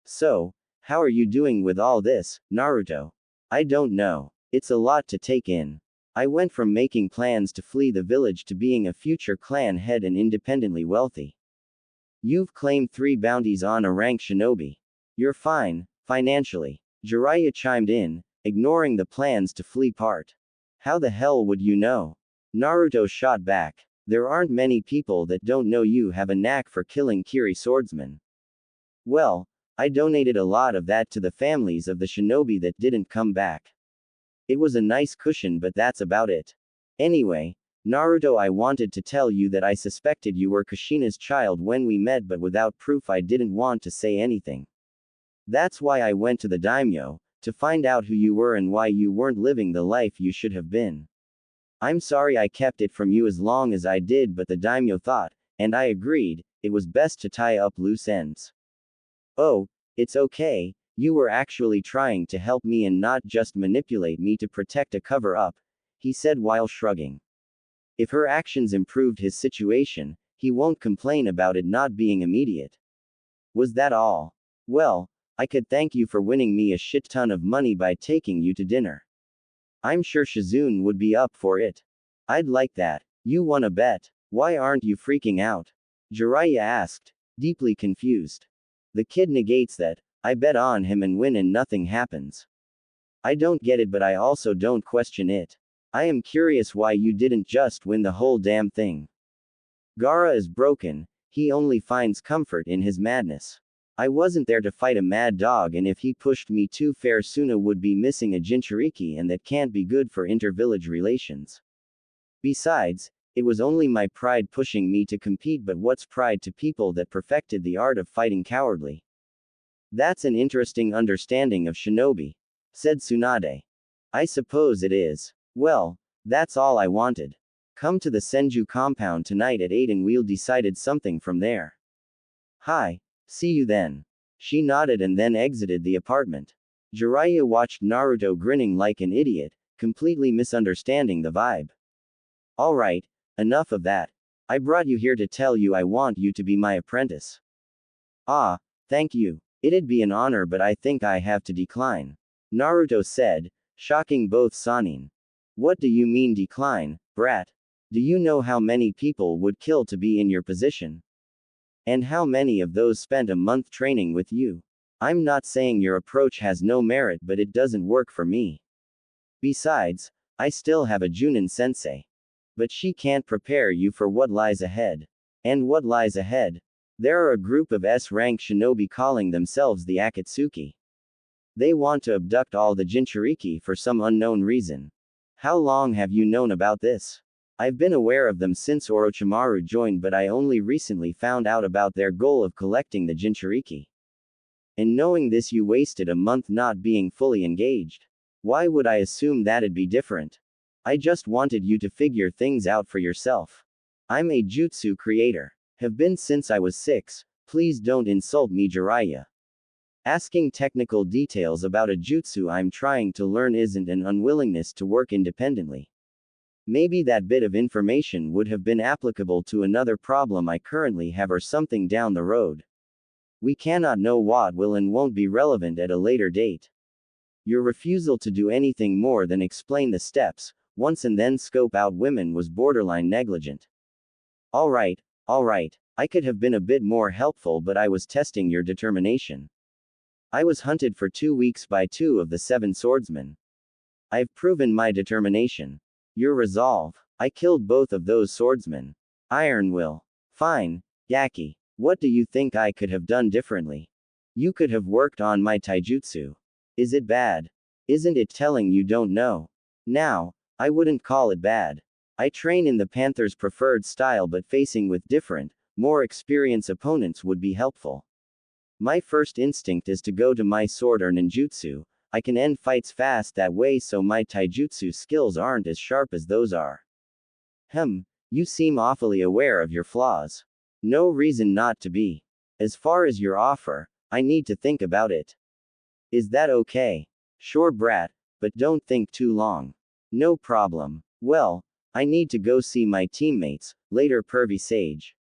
So, how are you doing with all this, Naruto? I don't know. It's a lot to take in. I went from making plans to flee the village to being a future clan head and independently wealthy. You've claimed 3 bounties on a rank shinobi. You're fine, financially. Jiraiya chimed in, ignoring the plans to flee part. How the hell would you know? Naruto shot back. There aren't many people that don't know you have a knack for killing Kiri swordsmen. Well, I donated a lot of that to the families of the shinobi that didn't come back. It was a nice cushion but that's about it. Anyway, Naruto, I wanted to tell you that I suspected you were Kushina's child when we met but without proof I didn't want to say anything. That's why I went to the daimyo, to find out who you were and why you weren't living the life you should have been. I'm sorry I kept it from you as long as I did but the daimyo thought, and I agreed, it was best to tie up loose ends. Oh, it's okay, you were actually trying to help me and not just manipulate me to protect a cover-up, he said while shrugging. If her actions improved his situation, he won't complain about it not being immediate. Was that all? Well, I could thank you for winning me a shit ton of money by taking you to dinner. I'm sure Shizune would be up for it. I'd like that. You won a bet. Why aren't you freaking out? Jiraiya asked, deeply confused. The kid negates that. I bet on him and win and nothing happens. I don't get it but I also don't question it. I am curious why you didn't just win the whole damn thing. Gaara is broken, he only finds comfort in his madness. I wasn't there to fight a mad dog and if he pushed me too far Suna would be missing a Jinchuriki and that can't be good for inter-village relations. Besides, it was only my pride pushing me to compete but what's pride to people that perfected the art of fighting cowardly? That's an interesting understanding of shinobi, said Tsunade. I suppose it is. Well, that's all I wanted. Come to the Senju compound tonight at 8 and we'll decide something from there. Hi. See you then. She nodded and then exited the apartment. Jiraiya watched Naruto grinning like an idiot, completely misunderstanding the vibe. Alright, enough of that. I brought you here to tell you I want you to be my apprentice. Ah, thank you. It'd be an honor but I think I have to decline. Naruto said, shocking both Sannin. What do you mean decline, brat? Do you know how many people would kill to be in your position? And how many of those spent a month training with you? I'm not saying your approach has no merit but it doesn't work for me. Besides, I still have a Chunin sensei. But she can't prepare you for what lies ahead. And what lies ahead? There are a group of S-rank shinobi calling themselves the Akatsuki. They want to abduct all the Jinchuriki for some unknown reason. How long have you known about this? I've been aware of them since Orochimaru joined but I only recently found out about their goal of collecting the Jinchuriki. And knowing this you wasted a month not being fully engaged. Why would I assume that'd be different? I just wanted you to figure things out for yourself. I'm a jutsu creator. Have been since I was 6, please don't insult me Jiraiya. Asking technical details about a jutsu I'm trying to learn isn't an unwillingness to work independently. Maybe that bit of information would have been applicable to another problem I currently have or something down the road. We cannot know what will and won't be relevant at a later date. Your refusal to do anything more than explain the steps, once and then scope out women was borderline negligent. Alright, I could have been a bit more helpful but I was testing your determination. I was hunted for 2 weeks by 2 of the 7 swordsmen. I've proven my determination. Your resolve. I killed both of those swordsmen. Iron will. Fine, Yaki. What do you think I could have done differently? You could have worked on my taijutsu. Is it bad? Isn't it telling you don't know? Now, I wouldn't call it bad. I train in the Panther's preferred style but facing with different, more experienced opponents would be helpful. My first instinct is to go to my sword or ninjutsu. I can end fights fast that way so my taijutsu skills aren't as sharp as those are. You seem awfully aware of your flaws. No reason not to be. As far as your offer, I need to think about it. Is that okay? Sure brat, but don't think too long. No problem. Well, I need to go see my teammates, later pervy sage.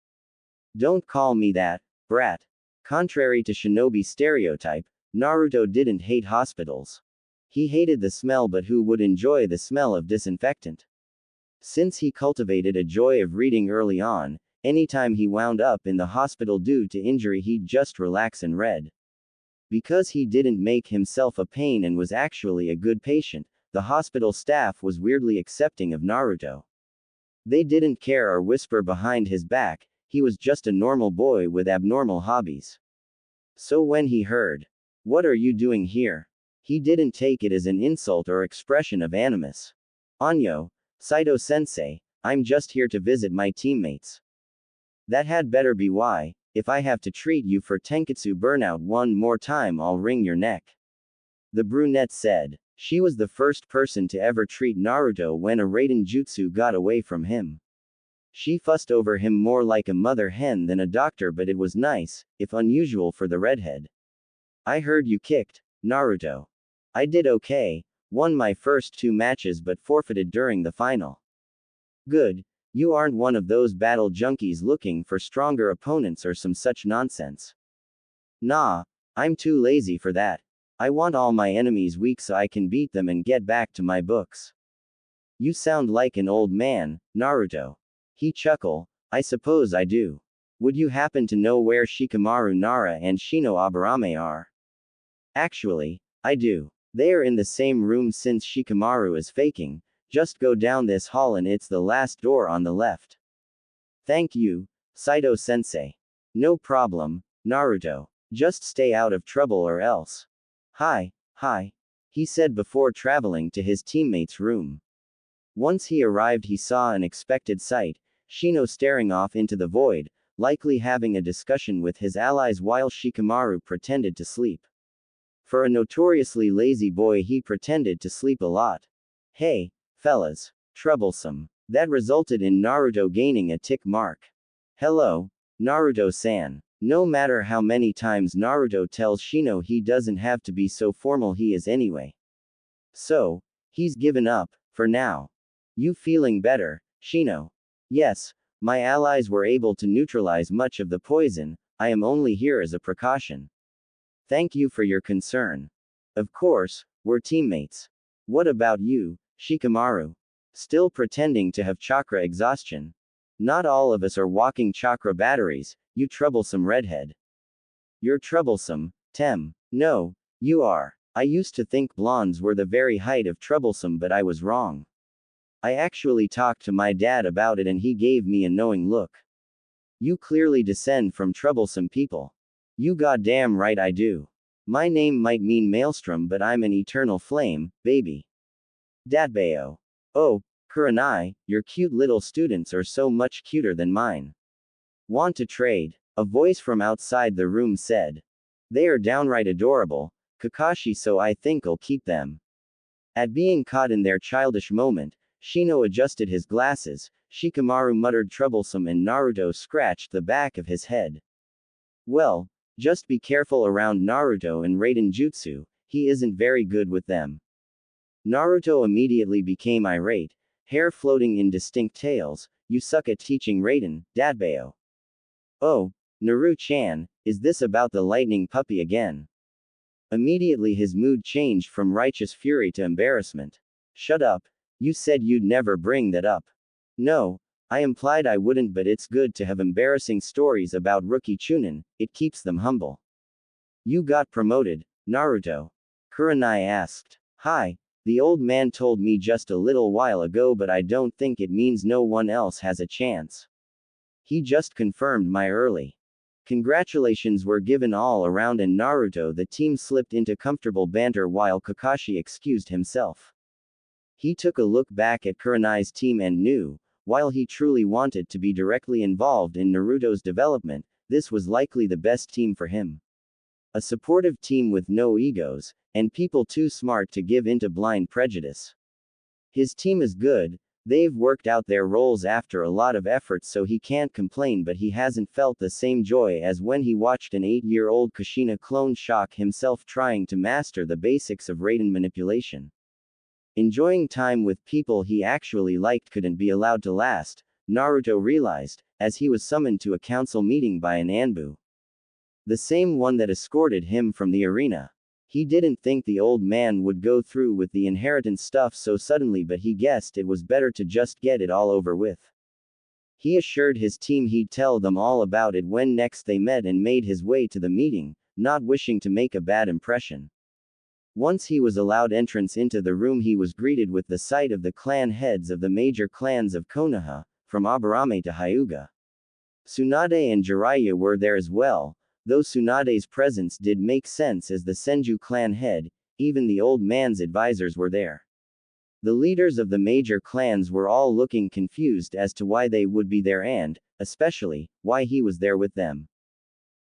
Don't call me that, brat. Contrary to shinobi stereotype, Naruto didn't hate hospitals. He hated the smell but who would enjoy the smell of disinfectant? Since he cultivated a joy of reading early on, anytime he wound up in the hospital due to injury he'd just relax and read. Because he didn't make himself a pain and was actually a good patient, the hospital staff was weirdly accepting of Naruto. They didn't care or whisper behind his back, he was just a normal boy with abnormal hobbies. So when he heard, "What are you doing here?" he didn't take it as an insult or expression of animus. "Anyo, Saito-sensei, I'm just here to visit my teammates." That had better be why. If I have to treat you for Tenketsu burnout one more time I'll wring your neck. The brunette said. She was the first person to ever treat Naruto when a Raiden jutsu got away from him. She fussed over him more like a mother hen than a doctor but it was nice, if unusual for the redhead. I heard you kicked, Naruto. I did okay, won my first 2 matches but forfeited during the final. Good, you aren't one of those battle junkies looking for stronger opponents or some such nonsense. Nah, I'm too lazy for that. I want all my enemies weak so I can beat them and get back to my books. You sound like an old man, Naruto. He chuckled. I suppose I do. Would you happen to know where Shikamaru Nara and Shino Aburame are? Actually, I do. They are in the same room since Shikamaru is faking. Just go down this hall and it's the last door on the left. Thank you, Saito-sensei. No problem, Naruto. Just stay out of trouble or else. Hi, he said before traveling to his teammate's room. Once he arrived he saw an expected sight, Shino staring off into the void, likely having a discussion with his allies while Shikamaru pretended to sleep. For a notoriously lazy boy he pretended to sleep a lot. Hey, fellas. Troublesome. That resulted in Naruto gaining a tick mark. Hello, Naruto-san. No matter how many times Naruto tells Shino he doesn't have to be so formal, he is anyway. So, he's given up, for now. You feeling better, Shino? Yes, my allies were able to neutralize much of the poison, I am only here as a precaution. Thank you for your concern. Of course, we're teammates. What about you, Shikamaru? Still pretending to have chakra exhaustion. Not all of us are walking chakra batteries, you troublesome redhead. You're troublesome, Tem. No, you are. I used to think blondes were the very height of troublesome, but I was wrong. I actually talked to my dad about it and he gave me a knowing look. You clearly descend from troublesome people. You goddamn right I do. My name might mean maelstrom, but I'm an eternal flame, baby. Datbeo. Oh, Kurenai, your cute little students are so much cuter than mine. Want to trade? A voice from outside the room said. They are downright adorable, Kakashi, so I think I'll keep them. At being caught in their childish moment, Shino adjusted his glasses, Shikamaru muttered troublesome and Naruto scratched the back of his head. Well, just be careful around Naruto and Raiden Jutsu, he isn't very good with them. Naruto immediately became irate, hair floating in distinct tails, you suck at teaching Raiden, Datbeo. Oh, Naru-chan, is this about the lightning puppy again? Immediately his mood changed from righteous fury to embarrassment. Shut up, you said you'd never bring that up. No, I implied I wouldn't, but it's good to have embarrassing stories about rookie Chunin, it keeps them humble. You got promoted, Naruto? Kurenai asked. Hi, the old man told me just a little while ago, but I don't think it means no one else has a chance. He just confirmed my early. Congratulations were given all around and Naruto the team slipped into comfortable banter while Kakashi excused himself. He took a look back at Kurenai's team and knew, while he truly wanted to be directly involved in Naruto's development, this was likely the best team for him. A supportive team with no egos, and people too smart to give into blind prejudice. His team is good, they've worked out their roles after a lot of effort, so he can't complain, but he hasn't felt the same joy as when he watched an 8-year-old Kushina clone shock himself trying to master the basics of Raiden manipulation. Enjoying time with people he actually liked couldn't be allowed to last, Naruto realized, as he was summoned to a council meeting by an Anbu. The same one that escorted him from the arena. He didn't think the old man would go through with the inheritance stuff so suddenly, but he guessed it was better to just get it all over with. He assured his team he'd tell them all about it when next they met and made his way to the meeting, not wishing to make a bad impression. Once he was allowed entrance into the room, he was greeted with the sight of the clan heads of the major clans of Konoha, from Aburame to Hyuga. Tsunade and Jiraiya were there as well, though Tsunade's presence did make sense as the Senju clan head, even the old man's advisors were there. The leaders of the major clans were all looking confused as to why they would be there and, especially, why he was there with them.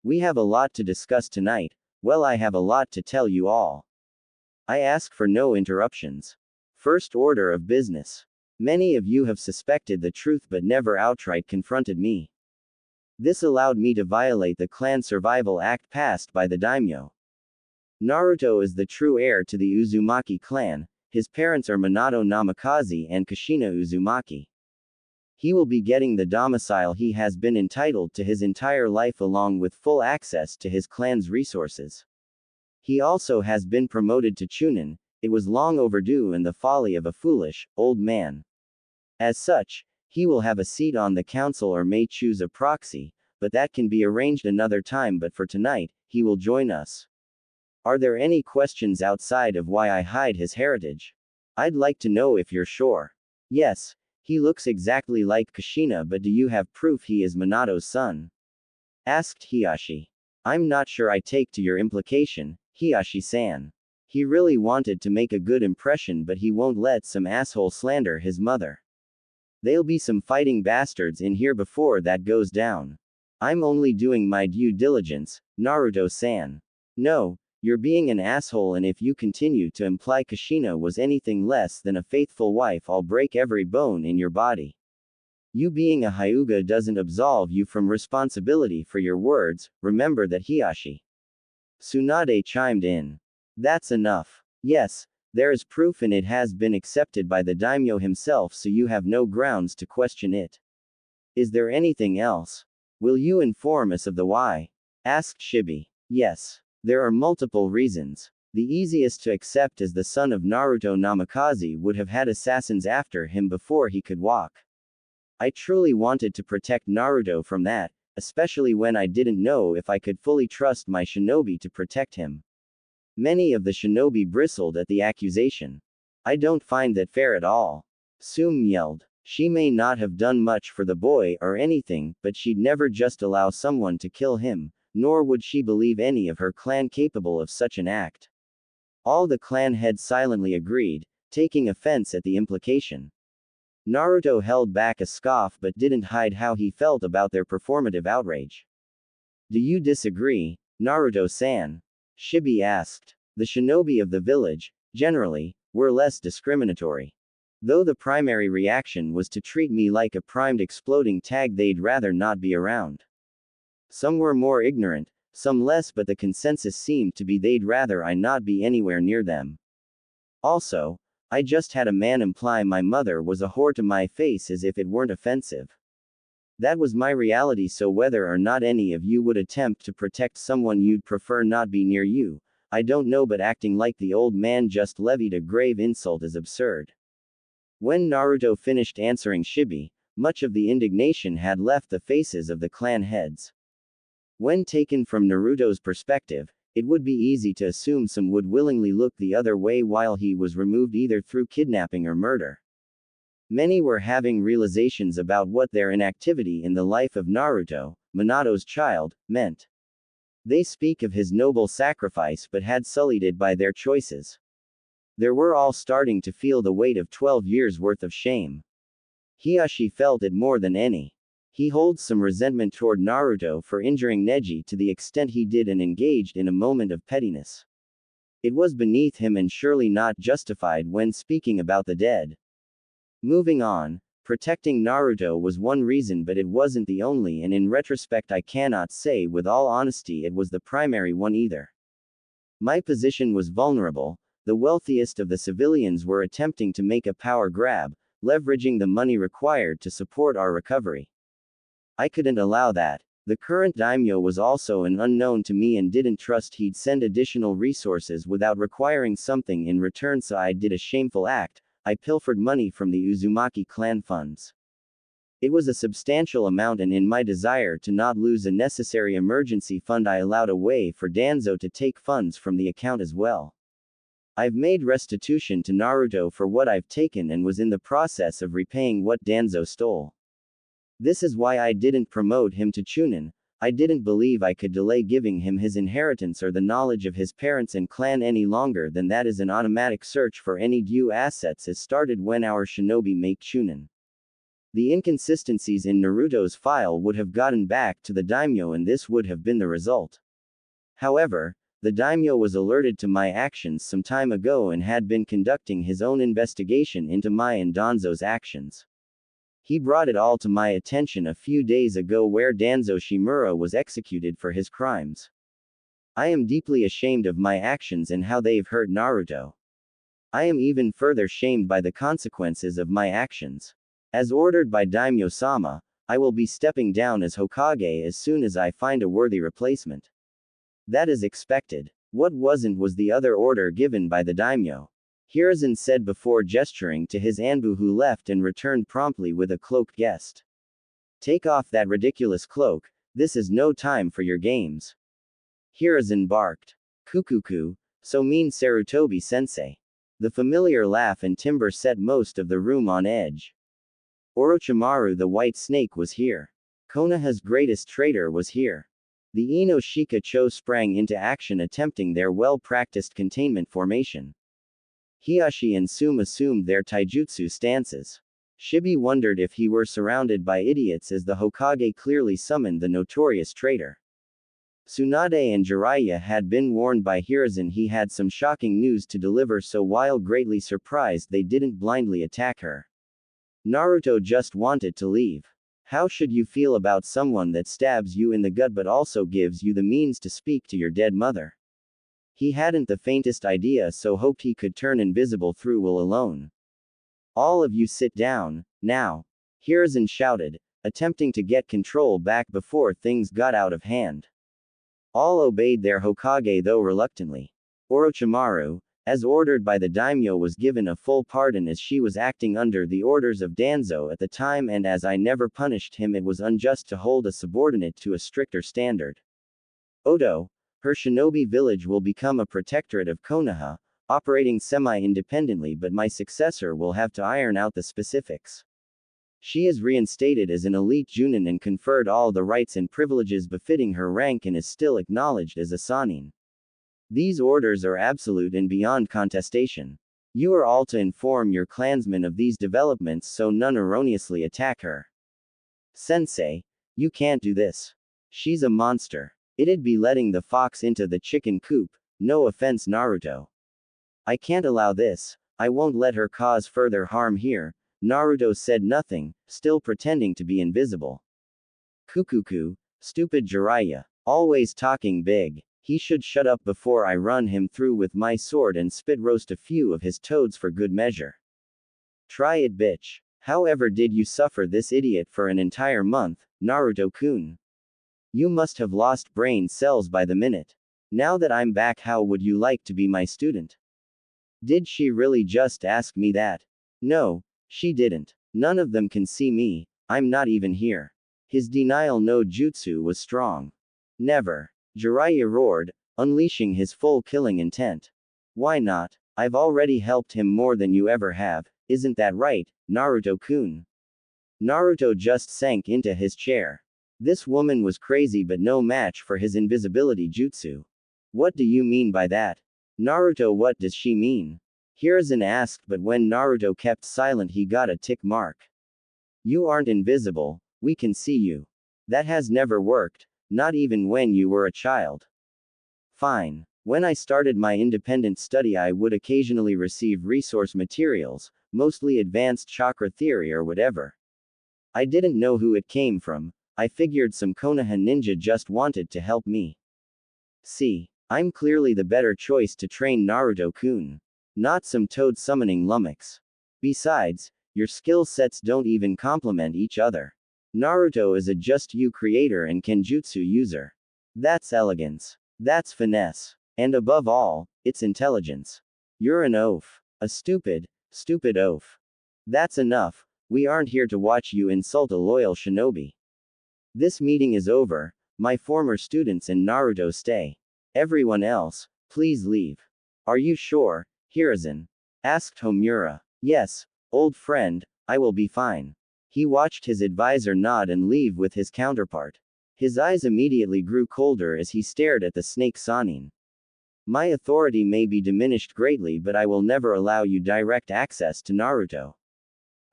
We have a lot to discuss tonight, well, I have a lot to tell you all. I ask for no interruptions. First order of business. Many of you have suspected the truth but never outright confronted me. This allowed me to violate the clan survival act passed by the daimyo. Naruto is the true heir to the Uzumaki clan, his parents are Minato Namikaze and Kushina Uzumaki. He will be getting the domicile he has been entitled to his entire life along with full access to his clan's resources. He also has been promoted to Chunin, it was long overdue and the folly of a foolish, old man. As such, he will have a seat on the council or may choose a proxy, but that can be arranged another time, but for tonight, he will join us. Are there any questions outside of why I hide his heritage? I'd like to know if you're sure. Yes, he looks exactly like Kushina, but do you have proof he is Minato's son? Asked Hiyashi. I'm not sure I take to your implication, Hiyashi-san. He really wanted to make a good impression, but he won't let some asshole slander his mother. There'll be some fighting bastards in here before that goes down. I'm only doing my due diligence, Naruto-san. No, You're being an asshole, and if you continue to imply Kushina was anything less than a faithful wife, I'll break every bone in your body. You being a Hyuga doesn't absolve you from responsibility for your words, remember that Hiyashi. Tsunade chimed in. That's enough. Yes, there is proof and it has been accepted by the daimyo himself, so you have no grounds to question it. Is there anything else? Will you inform us of the why? Asked Shibi. Yes. There are multiple reasons. The easiest to accept is the son of Naruto Namikaze would have had assassins after him before he could walk. I truly wanted to protect Naruto from that, especially when I didn't know if I could fully trust my shinobi to protect him. Many of the shinobi bristled at the accusation. I don't find that fair at all. Sum yelled. She may not have done much for the boy or anything, but she'd never just allow someone to kill him, nor would she believe any of her clan capable of such an act. All the clan heads silently agreed, taking offense at the implication. Naruto held back a scoff but didn't hide how he felt about their performative outrage. Do you disagree, Naruto-san? Shibi asked. The shinobi of the village, generally, were less discriminatory. Though the primary reaction was to treat me like a primed exploding tag they'd rather not be around. Some were more ignorant, some less, but the consensus seemed to be they'd rather I not be anywhere near them. Also, I just had a man imply my mother was a whore to my face as if it weren't offensive. That was my reality, so whether or not any of you would attempt to protect someone you'd prefer not be near you, I don't know, but acting like the old man just levied a grave insult is absurd. When Naruto finished answering Shibi, much of the indignation had left the faces of the clan heads. When taken from Naruto's perspective, it would be easy to assume some would willingly look the other way while he was removed either through kidnapping or murder. Many were having realizations about what their inactivity in the life of Naruto, Minato's child, meant. They speak of his noble sacrifice but had sullied it by their choices. They were all starting to feel the weight of 12 years' worth of shame. Hiyashi felt it more than any. He holds some resentment toward Naruto for injuring Neji to the extent he did and engaged in a moment of pettiness. It was beneath him and surely not justified when speaking about the dead. Moving on, protecting Naruto was one reason, but it wasn't the only, and in retrospect I cannot say with all honesty it was the primary one either. My position was vulnerable. The wealthiest of the civilians were attempting to make a power grab, leveraging the money required to support our recovery. I couldn't allow that. The current daimyo was also an unknown to me and didn't trust he'd send additional resources without requiring something in return, so I did a shameful act. I pilfered money from the Uzumaki clan funds. It was a substantial amount, and in my desire to not lose a necessary emergency fund I allowed a way for Danzo to take funds from the account as well. I've made restitution to Naruto for what I've taken and was in the process of repaying what Danzo stole. This is why I didn't promote him to Chunin. I didn't believe I could delay giving him his inheritance or the knowledge of his parents and clan any longer than that. Is an automatic search for any due assets is started when our shinobi make Chunin. The inconsistencies in Naruto's file would have gotten back to the daimyo and this would have been the result. However, the daimyo was alerted to my actions some time ago and had been conducting his own investigation into my and Danzo's actions. He brought it all to my attention a few days ago, where Danzo Shimura was executed for his crimes. I am deeply ashamed of my actions and how they've hurt Naruto. I am even further shamed by the consequences of my actions. As ordered by Daimyo-sama, I will be stepping down as Hokage as soon as I find a worthy replacement. That is expected. What wasn't was the other order given by the daimyo. Hiruzen said before gesturing to his Anbu, who left and returned promptly with a cloaked guest. Take off that ridiculous cloak, this is no time for your games. Hiruzen barked. Kukuku, so mean Sarutobi-sensei. The familiar laugh and timbre set most of the room on edge. Orochimaru the White Snake was here. Konoha's greatest traitor was here. The Ino Shika Cho sprang into action, attempting their well-practiced containment formation. Hiyashi and Sum assumed their taijutsu stances. Shibi wondered if he were surrounded by idiots, as the Hokage clearly summoned the notorious traitor. Tsunade and Jiraiya had been warned by Hiruzen he had some shocking news to deliver, so while greatly surprised they didn't blindly attack her. Naruto just wanted to leave. How should you feel about someone that stabs you in the gut but also gives you the means to speak to your dead mother? He hadn't the faintest idea, so hoped he could turn invisible through will alone. All of you sit down, now. Hiruzen shouted, attempting to get control back before things got out of hand. All obeyed their Hokage, though reluctantly. Orochimaru, as ordered by the daimyo, was given a full pardon as she was acting under the orders of Danzo at the time, and as I never punished him, it was unjust to hold a subordinate to a stricter standard. Odo, her shinobi village will become a protectorate of Konoha, operating semi-independently, but my successor will have to iron out the specifics. She is reinstated as an elite Chunin and conferred all the rights and privileges befitting her rank and is still acknowledged as a Sannin. These orders are absolute and beyond contestation. You are all to inform your clansmen of these developments so none erroneously attack her. Sensei, you can't do this. She's a monster. It'd be letting the fox into the chicken coop, no offense Naruto. I can't allow this, I won't let her cause further harm here. Naruto said nothing, still pretending to be invisible. Kukuku, stupid Jiraiya, always talking big. He should shut up before I run him through with my sword and spit roast a few of his toads for good measure. Try it, bitch. However did you suffer this idiot for an entire month, Naruto-kun? You must have lost brain cells by the minute. Now that I'm back, how would you like to be my student? Did she really just ask me that? No, she didn't. None of them can see me, I'm not even here. His denial no jutsu was strong. Never. Jiraiya roared, unleashing his full killing intent. Why not? I've already helped him more than you ever have, isn't that right, Naruto-kun? Naruto just sank into his chair. This woman was crazy but no match for his invisibility jutsu. What do you mean by that? Naruto, what does she mean? Hiruzen asked, but when Naruto kept silent he got a tick mark. You aren't invisible, we can see you. That has never worked, not even when you were a child. Fine. When I started my independent study I would occasionally receive resource materials, mostly advanced chakra theory or whatever. I didn't know who it came from, I figured some Konoha ninja just wanted to help me. See, I'm clearly the better choice to train Naruto-kun. Not some toad summoning lummox. Besides, your skill sets don't even complement each other. Naruto is a just you creator and kenjutsu user. That's elegance. That's finesse. And above all, it's intelligence. You're an oaf. A stupid oaf. That's enough, we aren't here to watch you insult a loyal shinobi. This meeting is over, my former students and Naruto stay. Everyone else, please leave. Are you sure, Hiruzen? Asked Homura. Yes, old friend, I will be fine. He watched his advisor nod and leave with his counterpart. His eyes immediately grew colder as he stared at the snake Sannin. My authority may be diminished greatly, but I will never allow you direct access to Naruto.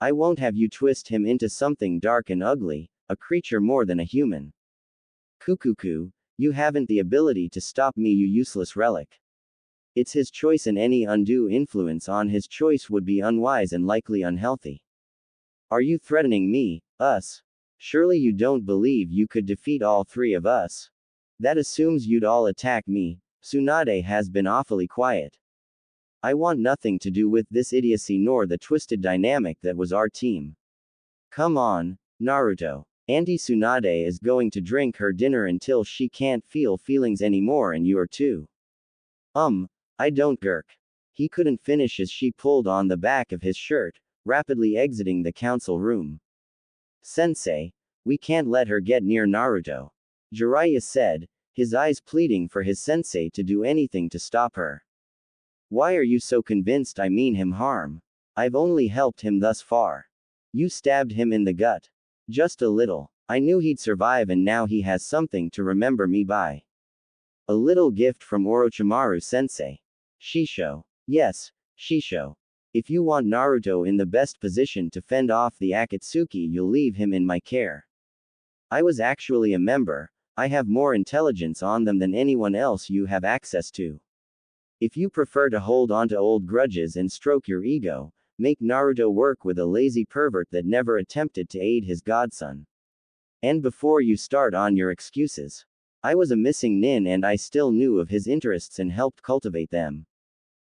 I won't have you twist him into something dark and ugly, a creature more than a human. Kukuku, you haven't the ability to stop me, you useless relic. It's his choice and any undue influence on his choice would be unwise and likely unhealthy. Are you threatening me, us? Surely you don't believe you could defeat all three of us? That assumes you'd all attack me. Tsunade has been awfully quiet. I want nothing to do with this idiocy nor the twisted dynamic that was our team. Come on, Naruto. Auntie Tsunade is going to drink her dinner until she can't feel feelings anymore, and you're too. I don't Gurk. He couldn't finish as she pulled on the back of his shirt, rapidly exiting the council room. Sensei, we can't let her get near Naruto. Jiraiya said, his eyes pleading for his sensei to do anything to stop her. Why are you so convinced I mean him harm? I've only helped him thus far. You stabbed him in the gut. Just a little. I knew he'd survive and now he has something to remember me by. A little gift from Orochimaru sensei. Shisho. Yes, Shisho. If you want Naruto in the best position to fend off the Akatsuki, you'll leave him in my care. I was actually a member, I have more intelligence on them than anyone else you have access to. If you prefer to hold on to old grudges and stroke your ego, make Naruto work with a lazy pervert that never attempted to aid his godson. And before you start on your excuses, I was a missing nin and I still knew of his interests and helped cultivate them.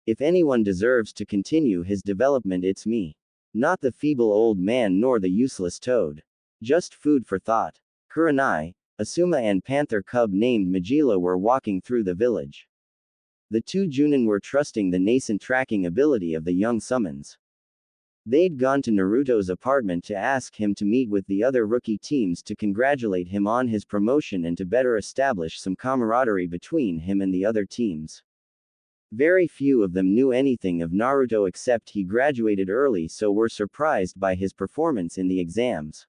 If anyone deserves to continue his development, it's me. Not the feeble old man nor the useless toad. Just food for thought. Kurenai, Asuma and Panther Cub named Majila were walking through the village. The two Chunin were trusting the nascent tracking ability of the young summons. They'd gone to Naruto's apartment to ask him to meet with the other rookie teams to congratulate him on his promotion and to better establish some camaraderie between him and the other teams. Very few of them knew anything of Naruto except he graduated early, so were surprised by his performance in the exams.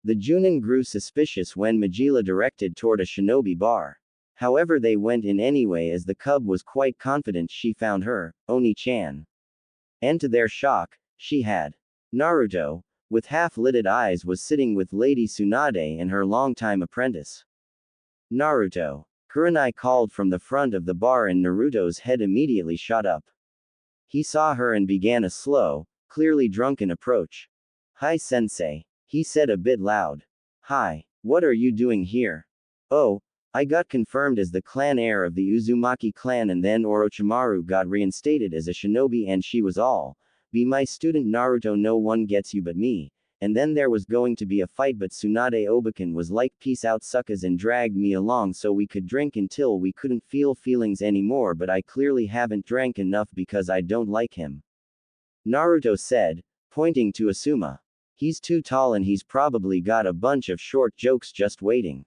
The Chunin grew suspicious when Majila directed toward a shinobi bar. However, they went in anyway as the cub was quite confident she found her, Oni-chan. And to their shock, she had. Naruto, with half-lidded eyes, was sitting with Lady Tsunade and her longtime apprentice. Naruto. Kurenai called from the front of the bar and Naruto's head immediately shot up. He saw her and began a slow, clearly drunken approach. "Hi sensei," he said a bit loud. "Hi, what are you doing here?" "Oh, I got confirmed as the clan heir of the Uzumaki clan and then Orochimaru got reinstated as a shinobi and she was all, 'Be my student Naruto, no one gets you but me,' and then there was going to be a fight but Tsunade Obaken was like, 'Peace out suckers,' and dragged me along so we could drink until we couldn't feel feelings anymore, but I clearly haven't drank enough because I don't like him," Naruto said, pointing to Asuma. "He's too tall and he's probably got a bunch of short jokes just waiting."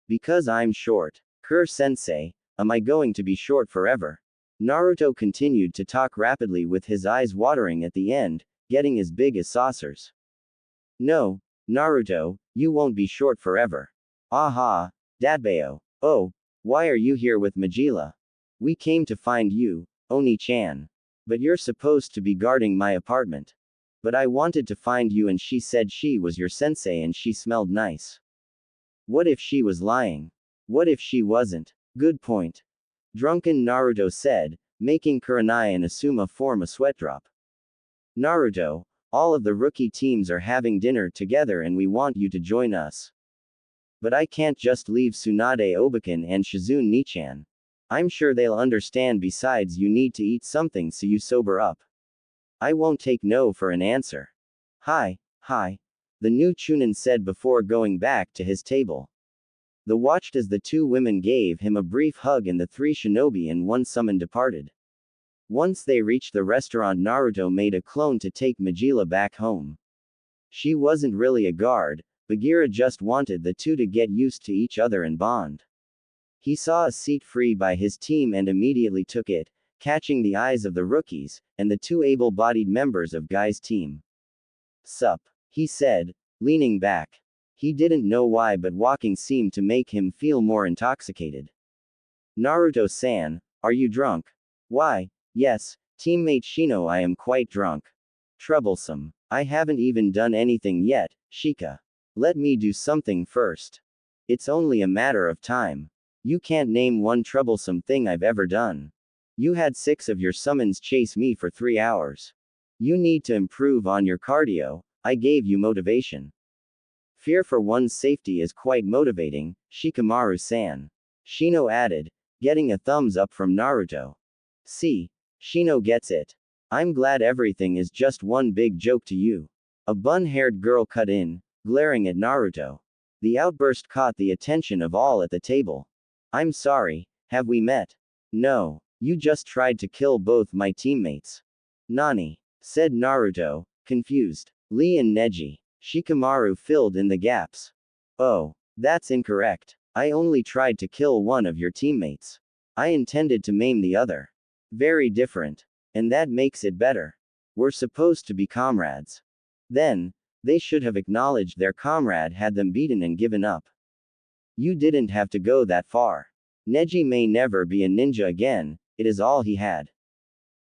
"Because I'm short. Sensei, am I going to be short forever?" Naruto continued to talk rapidly with his eyes watering at the end, getting as big as saucers. "No, Naruto, you won't be short forever." "Aha, Daimo. Oh, why are you here with Majila?" "We came to find you, Oni-chan. But you're supposed to be guarding my apartment." "But I wanted to find you and she said she was your sensei and she smelled nice." "What if she was lying? What if she wasn't?" "Good point," drunken Naruto said, making Kurenai and Asuma form a sweat drop. "Naruto, all of the rookie teams are having dinner together and we want you to join us." "But I can't just leave Tsunade Obaken and Shizune Nichan. I'm sure they'll understand, besides you need to eat something so you sober up." "I won't take no for an answer." Hi, the new Chunin said before going back to his table. The watched as the two women gave him a brief hug and the three shinobi and one summon departed. Once they reached the restaurant, Naruto made a clone to take Majila back home. She wasn't really a guard, Bagheera just wanted the two to get used to each other and bond. He saw a seat free by his team and immediately took it, catching the eyes of the rookies, and the two able-bodied members of Guy's team. "Sup," he said, leaning back. He didn't know why, but walking seemed to make him feel more intoxicated. "Naruto-san, are you drunk?" "Why, yes, teammate Shino, I am quite drunk." "Troublesome. I haven't even done anything yet, Shika. Let me do something first. It's only a matter of time. You can't name one troublesome thing I've ever done. You had 6 of your summons chase me for 3 hours. You need to improve on your cardio. I gave you motivation. Fear for one's safety is quite motivating, Shikamaru-san." Shino added, getting a thumbs up from Naruto. "See, Shino gets it. I'm glad everything is just one big joke to you." A bun-haired girl cut in, glaring at Naruto. The outburst caught the attention of all at the table. "I'm sorry, have we met?" "No, you just tried to kill both my teammates." "Nani?" said Naruto, confused. "Lee and Neji." Shikamaru filled in the gaps. "Oh, that's incorrect. I only tried to kill one of your teammates. I intended to maim the other." "Very different. And that makes it better. We're supposed to be comrades." Then, they should have acknowledged their comrade had them beaten and given up. You didn't have to go that far. Neji may never be a ninja again, it is all he had.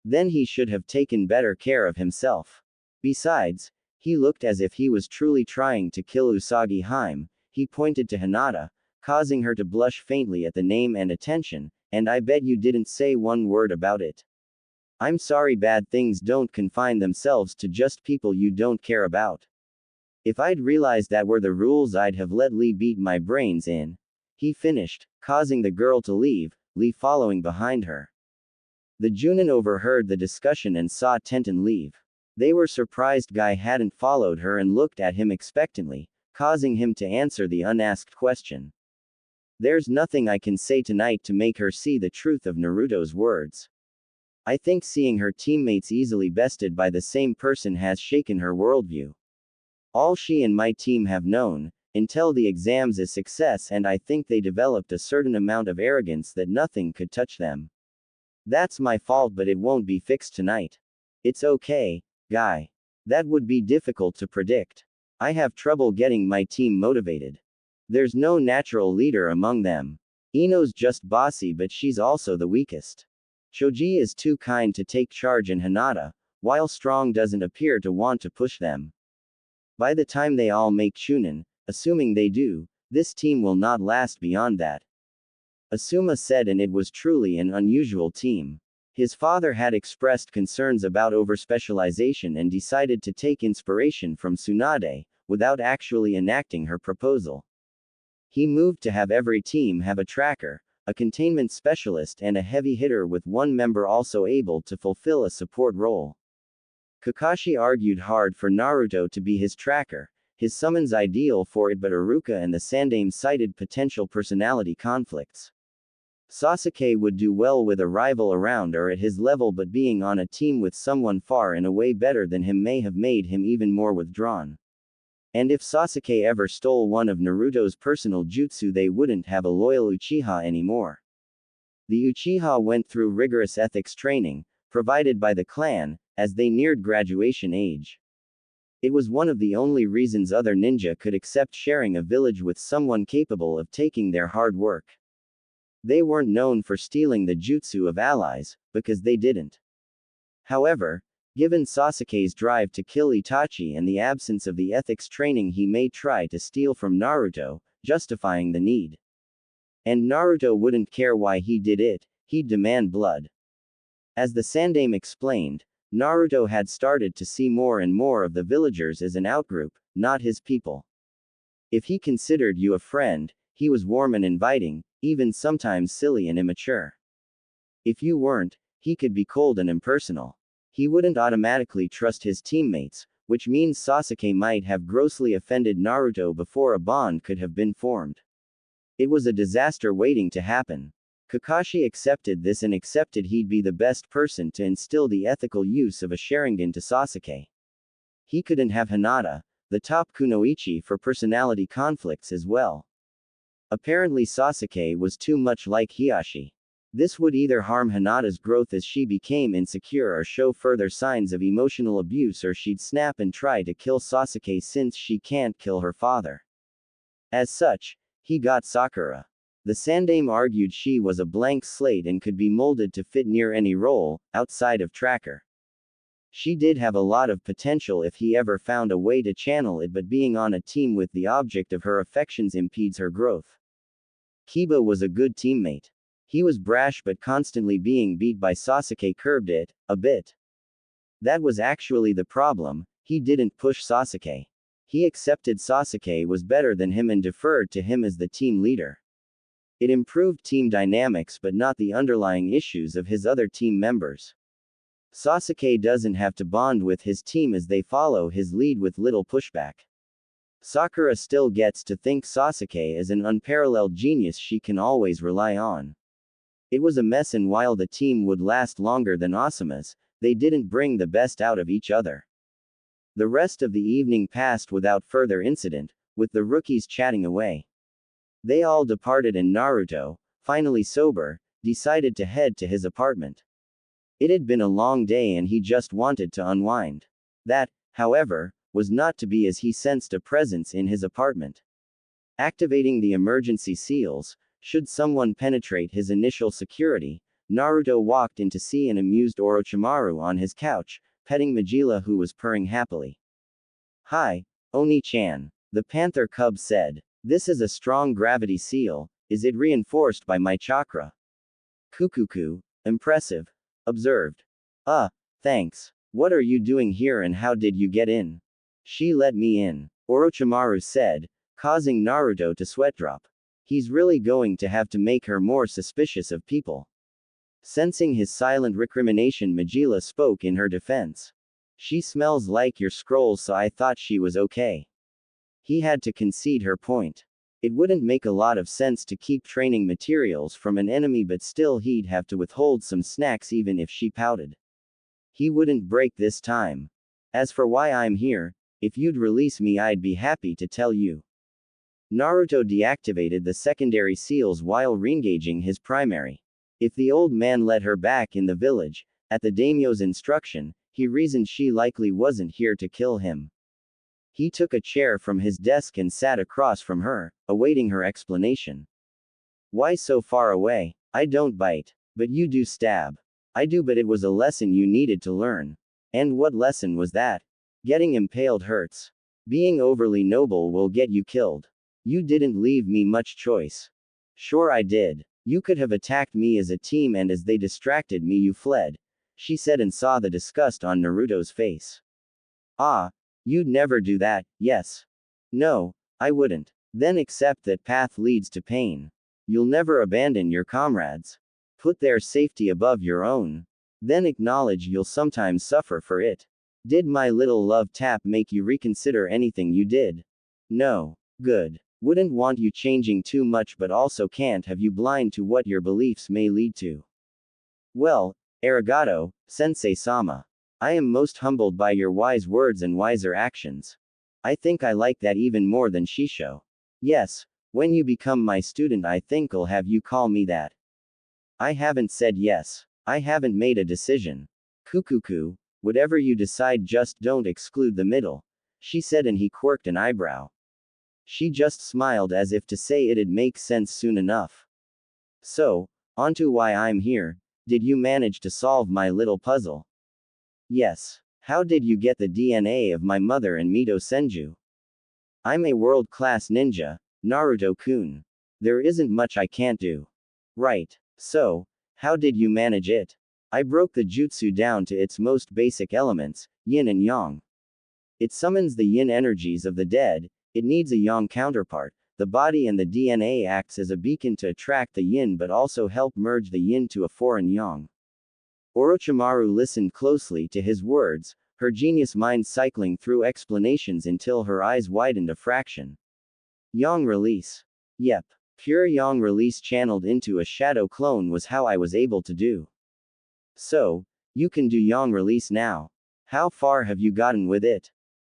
Then he should have taken better care of himself. Besides, he looked as if he was truly trying to kill Usagi Hime. He pointed to Hinata, causing her to blush faintly at the name and attention, and I bet you didn't say one word about it. I'm sorry, bad things don't confine themselves to just people you don't care about. If I'd realized that were the rules, I'd have let Lee beat my brains in. He finished, causing the girl to leave, Lee following behind her. The Chunin overheard the discussion and saw Tenten leave. They were surprised Guy hadn't followed her and looked at him expectantly, causing him to answer the unasked question. There's nothing I can say tonight to make her see the truth of Naruto's words. I think seeing her teammates easily bested by the same person has shaken her worldview. All she and my team have known, until the exams, is success, and I think they developed a certain amount of arrogance that nothing could touch them. That's my fault, but it won't be fixed tonight. It's okay, Guy. That would be difficult to predict. I have trouble getting my team motivated. There's no natural leader among them. Ino's just bossy, but she's also the weakest. Choji is too kind to take charge, and Hinata, while strong, doesn't appear to want to push them. By the time they all make Chunin, assuming they do, this team will not last beyond that. Asuma said, and it was truly an unusual team. His father had expressed concerns about overspecialization and decided to take inspiration from Tsunade, without actually enacting her proposal. He moved to have every team have a tracker, a containment specialist, and a heavy hitter, with one member also able to fulfill a support role. Kakashi argued hard for Naruto to be his tracker, his summons ideal for it, but Iruka and the Sandaime cited potential personality conflicts. Sasuke would do well with a rival around or at his level, but being on a team with someone far and away better than him may have made him even more withdrawn. And if Sasuke ever stole one of Naruto's personal jutsu, they wouldn't have a loyal Uchiha anymore. The Uchiha went through rigorous ethics training, provided by the clan, as they neared graduation age. It was one of the only reasons other ninja could accept sharing a village with someone capable of taking their hard work. They weren't known for stealing the jutsu of allies, because they didn't. However, given Sasuke's drive to kill Itachi and the absence of the ethics training, he may try to steal from Naruto, justifying the need. And Naruto wouldn't care why he did it, he'd demand blood. As the Sandaime explained, Naruto had started to see more and more of the villagers as an outgroup, not his people. If he considered you a friend, he was warm and inviting, even sometimes silly and immature. If you weren't, he could be cold and impersonal. He wouldn't automatically trust his teammates, which means Sasuke might have grossly offended Naruto before a bond could have been formed. It was a disaster waiting to happen. Kakashi accepted this and accepted he'd be the best person to instill the ethical use of a Sharingan to Sasuke. He couldn't have Hinata, the top kunoichi, for personality conflicts as well. Apparently Sasuke was too much like Hiashi. This would either harm Hinata's growth as she became insecure or show further signs of emotional abuse, or she'd snap and try to kill Sasuke since she can't kill her father. As such, he got Sakura. The Sandaime argued she was a blank slate and could be molded to fit near any role, outside of tracker. She did have a lot of potential if he ever found a way to channel it, but being on a team with the object of her affections impedes her growth. Kiba was a good teammate. He was brash, but constantly being beat by Sasuke curbed it, a bit. That was actually the problem, he didn't push Sasuke. He accepted Sasuke was better than him and deferred to him as the team leader. It improved team dynamics but not the underlying issues of his other team members. Sasuke doesn't have to bond with his team as they follow his lead with little pushback. Sakura still gets to think Sasuke is an unparalleled genius she can always rely on. It was a mess, and while the team would last longer than Asuma's, they didn't bring the best out of each other. The rest of the evening passed without further incident, with the rookies chatting away. They all departed and Naruto, finally sober, decided to head to his apartment. It had been a long day and he just wanted to unwind. That, however, was not to be, as he sensed a presence in his apartment. Activating the emergency seals, should someone penetrate his initial security, Naruto walked in to see an amused Orochimaru on his couch, petting Majila, who was purring happily. "Hi, Oni-chan," the panther cub said. This is a strong gravity seal. Is it reinforced by my chakra? Kukuku. Impressive. Observed. Thanks. What are you doing here and how did you get in? She let me in, Orochimaru said, causing Naruto to sweat drop. He's really going to have to make her more suspicious of people. Sensing his silent recrimination, Majila spoke in her defense. She smells like your scrolls, so I thought she was okay. He had to concede her point. It wouldn't make a lot of sense to keep training materials from an enemy, but still he'd have to withhold some snacks even if she pouted. He wouldn't break this time. As for why I'm here, if you'd release me I'd be happy to tell you. Naruto deactivated the secondary seals while reengaging his primary. If the old man let her back in the village, at the daimyo's instruction, he reasoned she likely wasn't here to kill him. He took a chair from his desk and sat across from her, awaiting her explanation. Why so far away? I don't bite. But you do stab. I do, but it was a lesson you needed to learn. And what lesson was that? Getting impaled hurts. Being overly noble will get you killed. You didn't leave me much choice. Sure I did. You could have attacked me as a team and as they distracted me you fled. She said and saw the disgust on Naruto's face. You'd never do that, yes. No, I wouldn't. Then accept that path leads to pain. You'll never abandon your comrades. Put their safety above your own. Then acknowledge you'll sometimes suffer for it. Did my little love tap make you reconsider anything you did? No. Good. Wouldn't want you changing too much, but also can't have you blind to what your beliefs may lead to. Well, arigato, sensei-sama. I am most humbled by your wise words and wiser actions. I think I like that even more than Shisho. Yes, when you become my student I think I'll have you call me that. I haven't said yes. I haven't made a decision. Kukuku, whatever you decide just don't exclude the middle, she said and he quirked an eyebrow. She just smiled as if to say it'd make sense soon enough. So, onto why I'm here. Did you manage to solve my little puzzle? Yes. How did you get the DNA of my mother and Mito Senju? I'm a world-class ninja, Naruto-kun. There isn't much I can't do. Right. So, how did you manage it? I broke the jutsu down to its most basic elements, yin and yang. It summons the yin energies of the dead, it needs a yang counterpart. The body and the DNA acts as a beacon to attract the yin but also help merge the yin to a foreign yang. Orochimaru listened closely to his words, her genius mind cycling through explanations until her eyes widened a fraction. Yang release. Yep. Pure yang release channeled into a shadow clone was how I was able to do. So, you can do yang release now. How far have you gotten with it?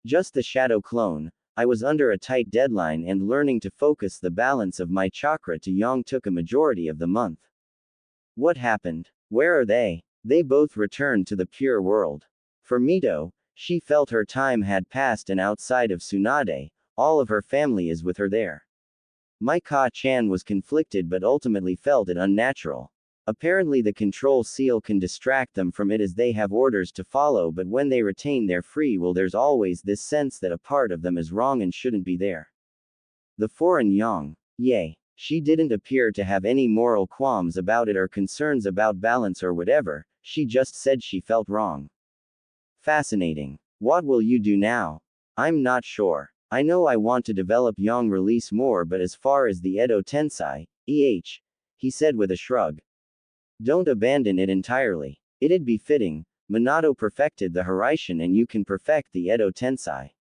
Just the shadow clone. I was under a tight deadline and learning to focus the balance of my chakra to yang took a majority of the month. What happened? Where are they? They both returned to the pure world. For Mito, she felt her time had passed and outside of Tsunade, all of her family is with her there. My Ka-chan was conflicted but ultimately felt it unnatural. Apparently the control seal can distract them from it as they have orders to follow, but when they retain their free will there's always this sense that a part of them is wrong and shouldn't be there. The foreign yang. Yay. She didn't appear to have any moral qualms about it or concerns about balance or whatever, she just said she felt wrong. Fascinating. What will you do now? I'm not sure. I know I want to develop yang release more, but as far as the Edo Tensei, he said with a shrug. Don't abandon it entirely. It'd be fitting. Minato perfected the Hiraishin and you can perfect the Edo Tensei.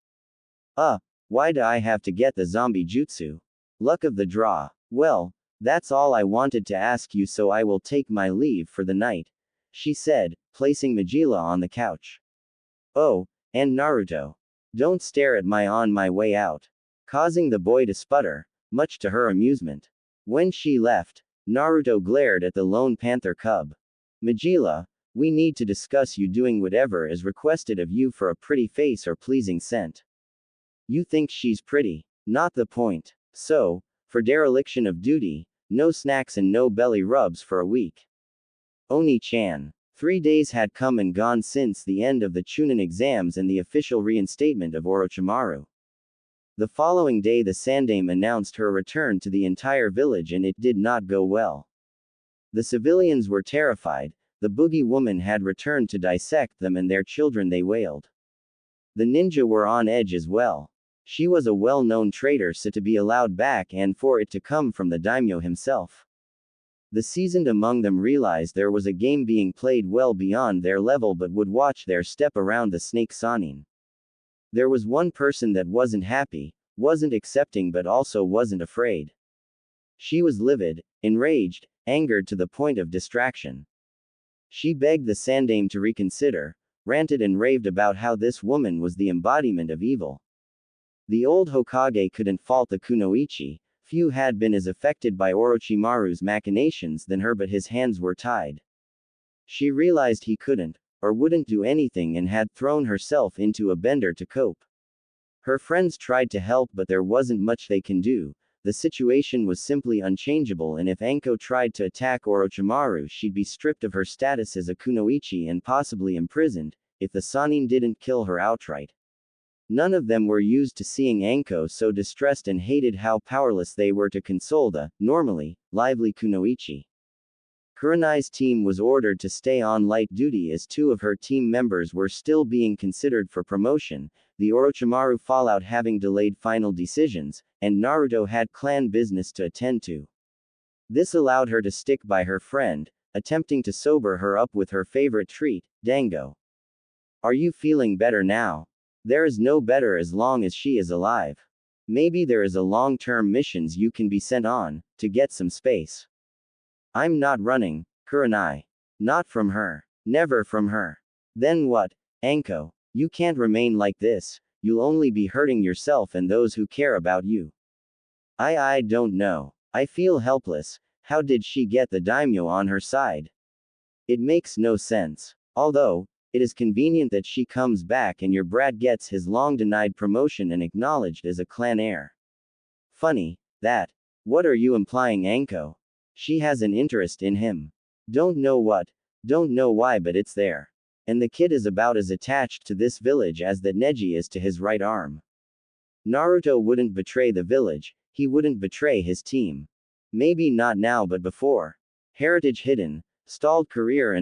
Why do I have to get the zombie jutsu? Luck of the draw. Well, that's all I wanted to ask you, so I will take my leave for the night, she said, placing Majila on the couch. Oh, and Naruto. Don't stare at my on my way out. Causing the boy to sputter, much to her amusement. When she left, Naruto glared at the lone panther cub. Majila, we need to discuss you doing whatever is requested of you for a pretty face or pleasing scent. You think she's pretty? Not the point. So, for dereliction of duty, no snacks and no belly rubs for a week. Oni-chan. 3 days had come and gone since the end of the Chunin exams and the official reinstatement of Orochimaru. The following day the Sandaime announced her return to the entire village and it did not go well. The civilians were terrified. The boogie woman had returned to dissect them and their children, they wailed. The ninja were on edge as well. She was a well-known traitor, so to be allowed back and for it to come from the daimyo himself. The seasoned among them realized there was a game being played well beyond their level but would watch their step around the snake Sanin. There was one person that wasn't happy, wasn't accepting but also wasn't afraid. She was livid, enraged, angered to the point of distraction. She begged the Sandaime to reconsider, ranted and raved about how this woman was the embodiment of evil. The old Hokage couldn't fault the kunoichi. Few had been as affected by Orochimaru's machinations than her, but his hands were tied. She realized he couldn't, or wouldn't do anything and had thrown herself into a bender to cope. Her friends tried to help but there wasn't much they can do. The situation was simply unchangeable and if Anko tried to attack Orochimaru she'd be stripped of her status as a kunoichi and possibly imprisoned, if the Sanin didn't kill her outright. None of them were used to seeing Anko so distressed and hated how powerless they were to console the, normally, lively kunoichi. Kurenai's team was ordered to stay on light duty as two of her team members were still being considered for promotion, the Orochimaru fallout having delayed final decisions, and Naruto had clan business to attend to. This allowed her to stick by her friend, attempting to sober her up with her favorite treat, dango. Are you feeling better now? There is no better as long as she is alive. Maybe there is a long-term missions you can be sent on, to get some space. I'm not running, Kurenai. Not from her. Never from her. Then what? Anko, you can't remain like this, you'll only be hurting yourself and those who care about you. I don't know. I feel helpless. How did she get the daimyo on her side? It makes no sense. Although, it is convenient that she comes back and your brat gets his long-denied promotion and acknowledged as a clan heir. Funny, that. What are you implying, Anko? She has an interest in him. Don't know what, don't know why, but it's there. And the kid is about as attached to this village as that Neji is to his right arm. Naruto wouldn't betray the village, he wouldn't betray his team. Maybe not now but before. Heritage hidden, stalled career and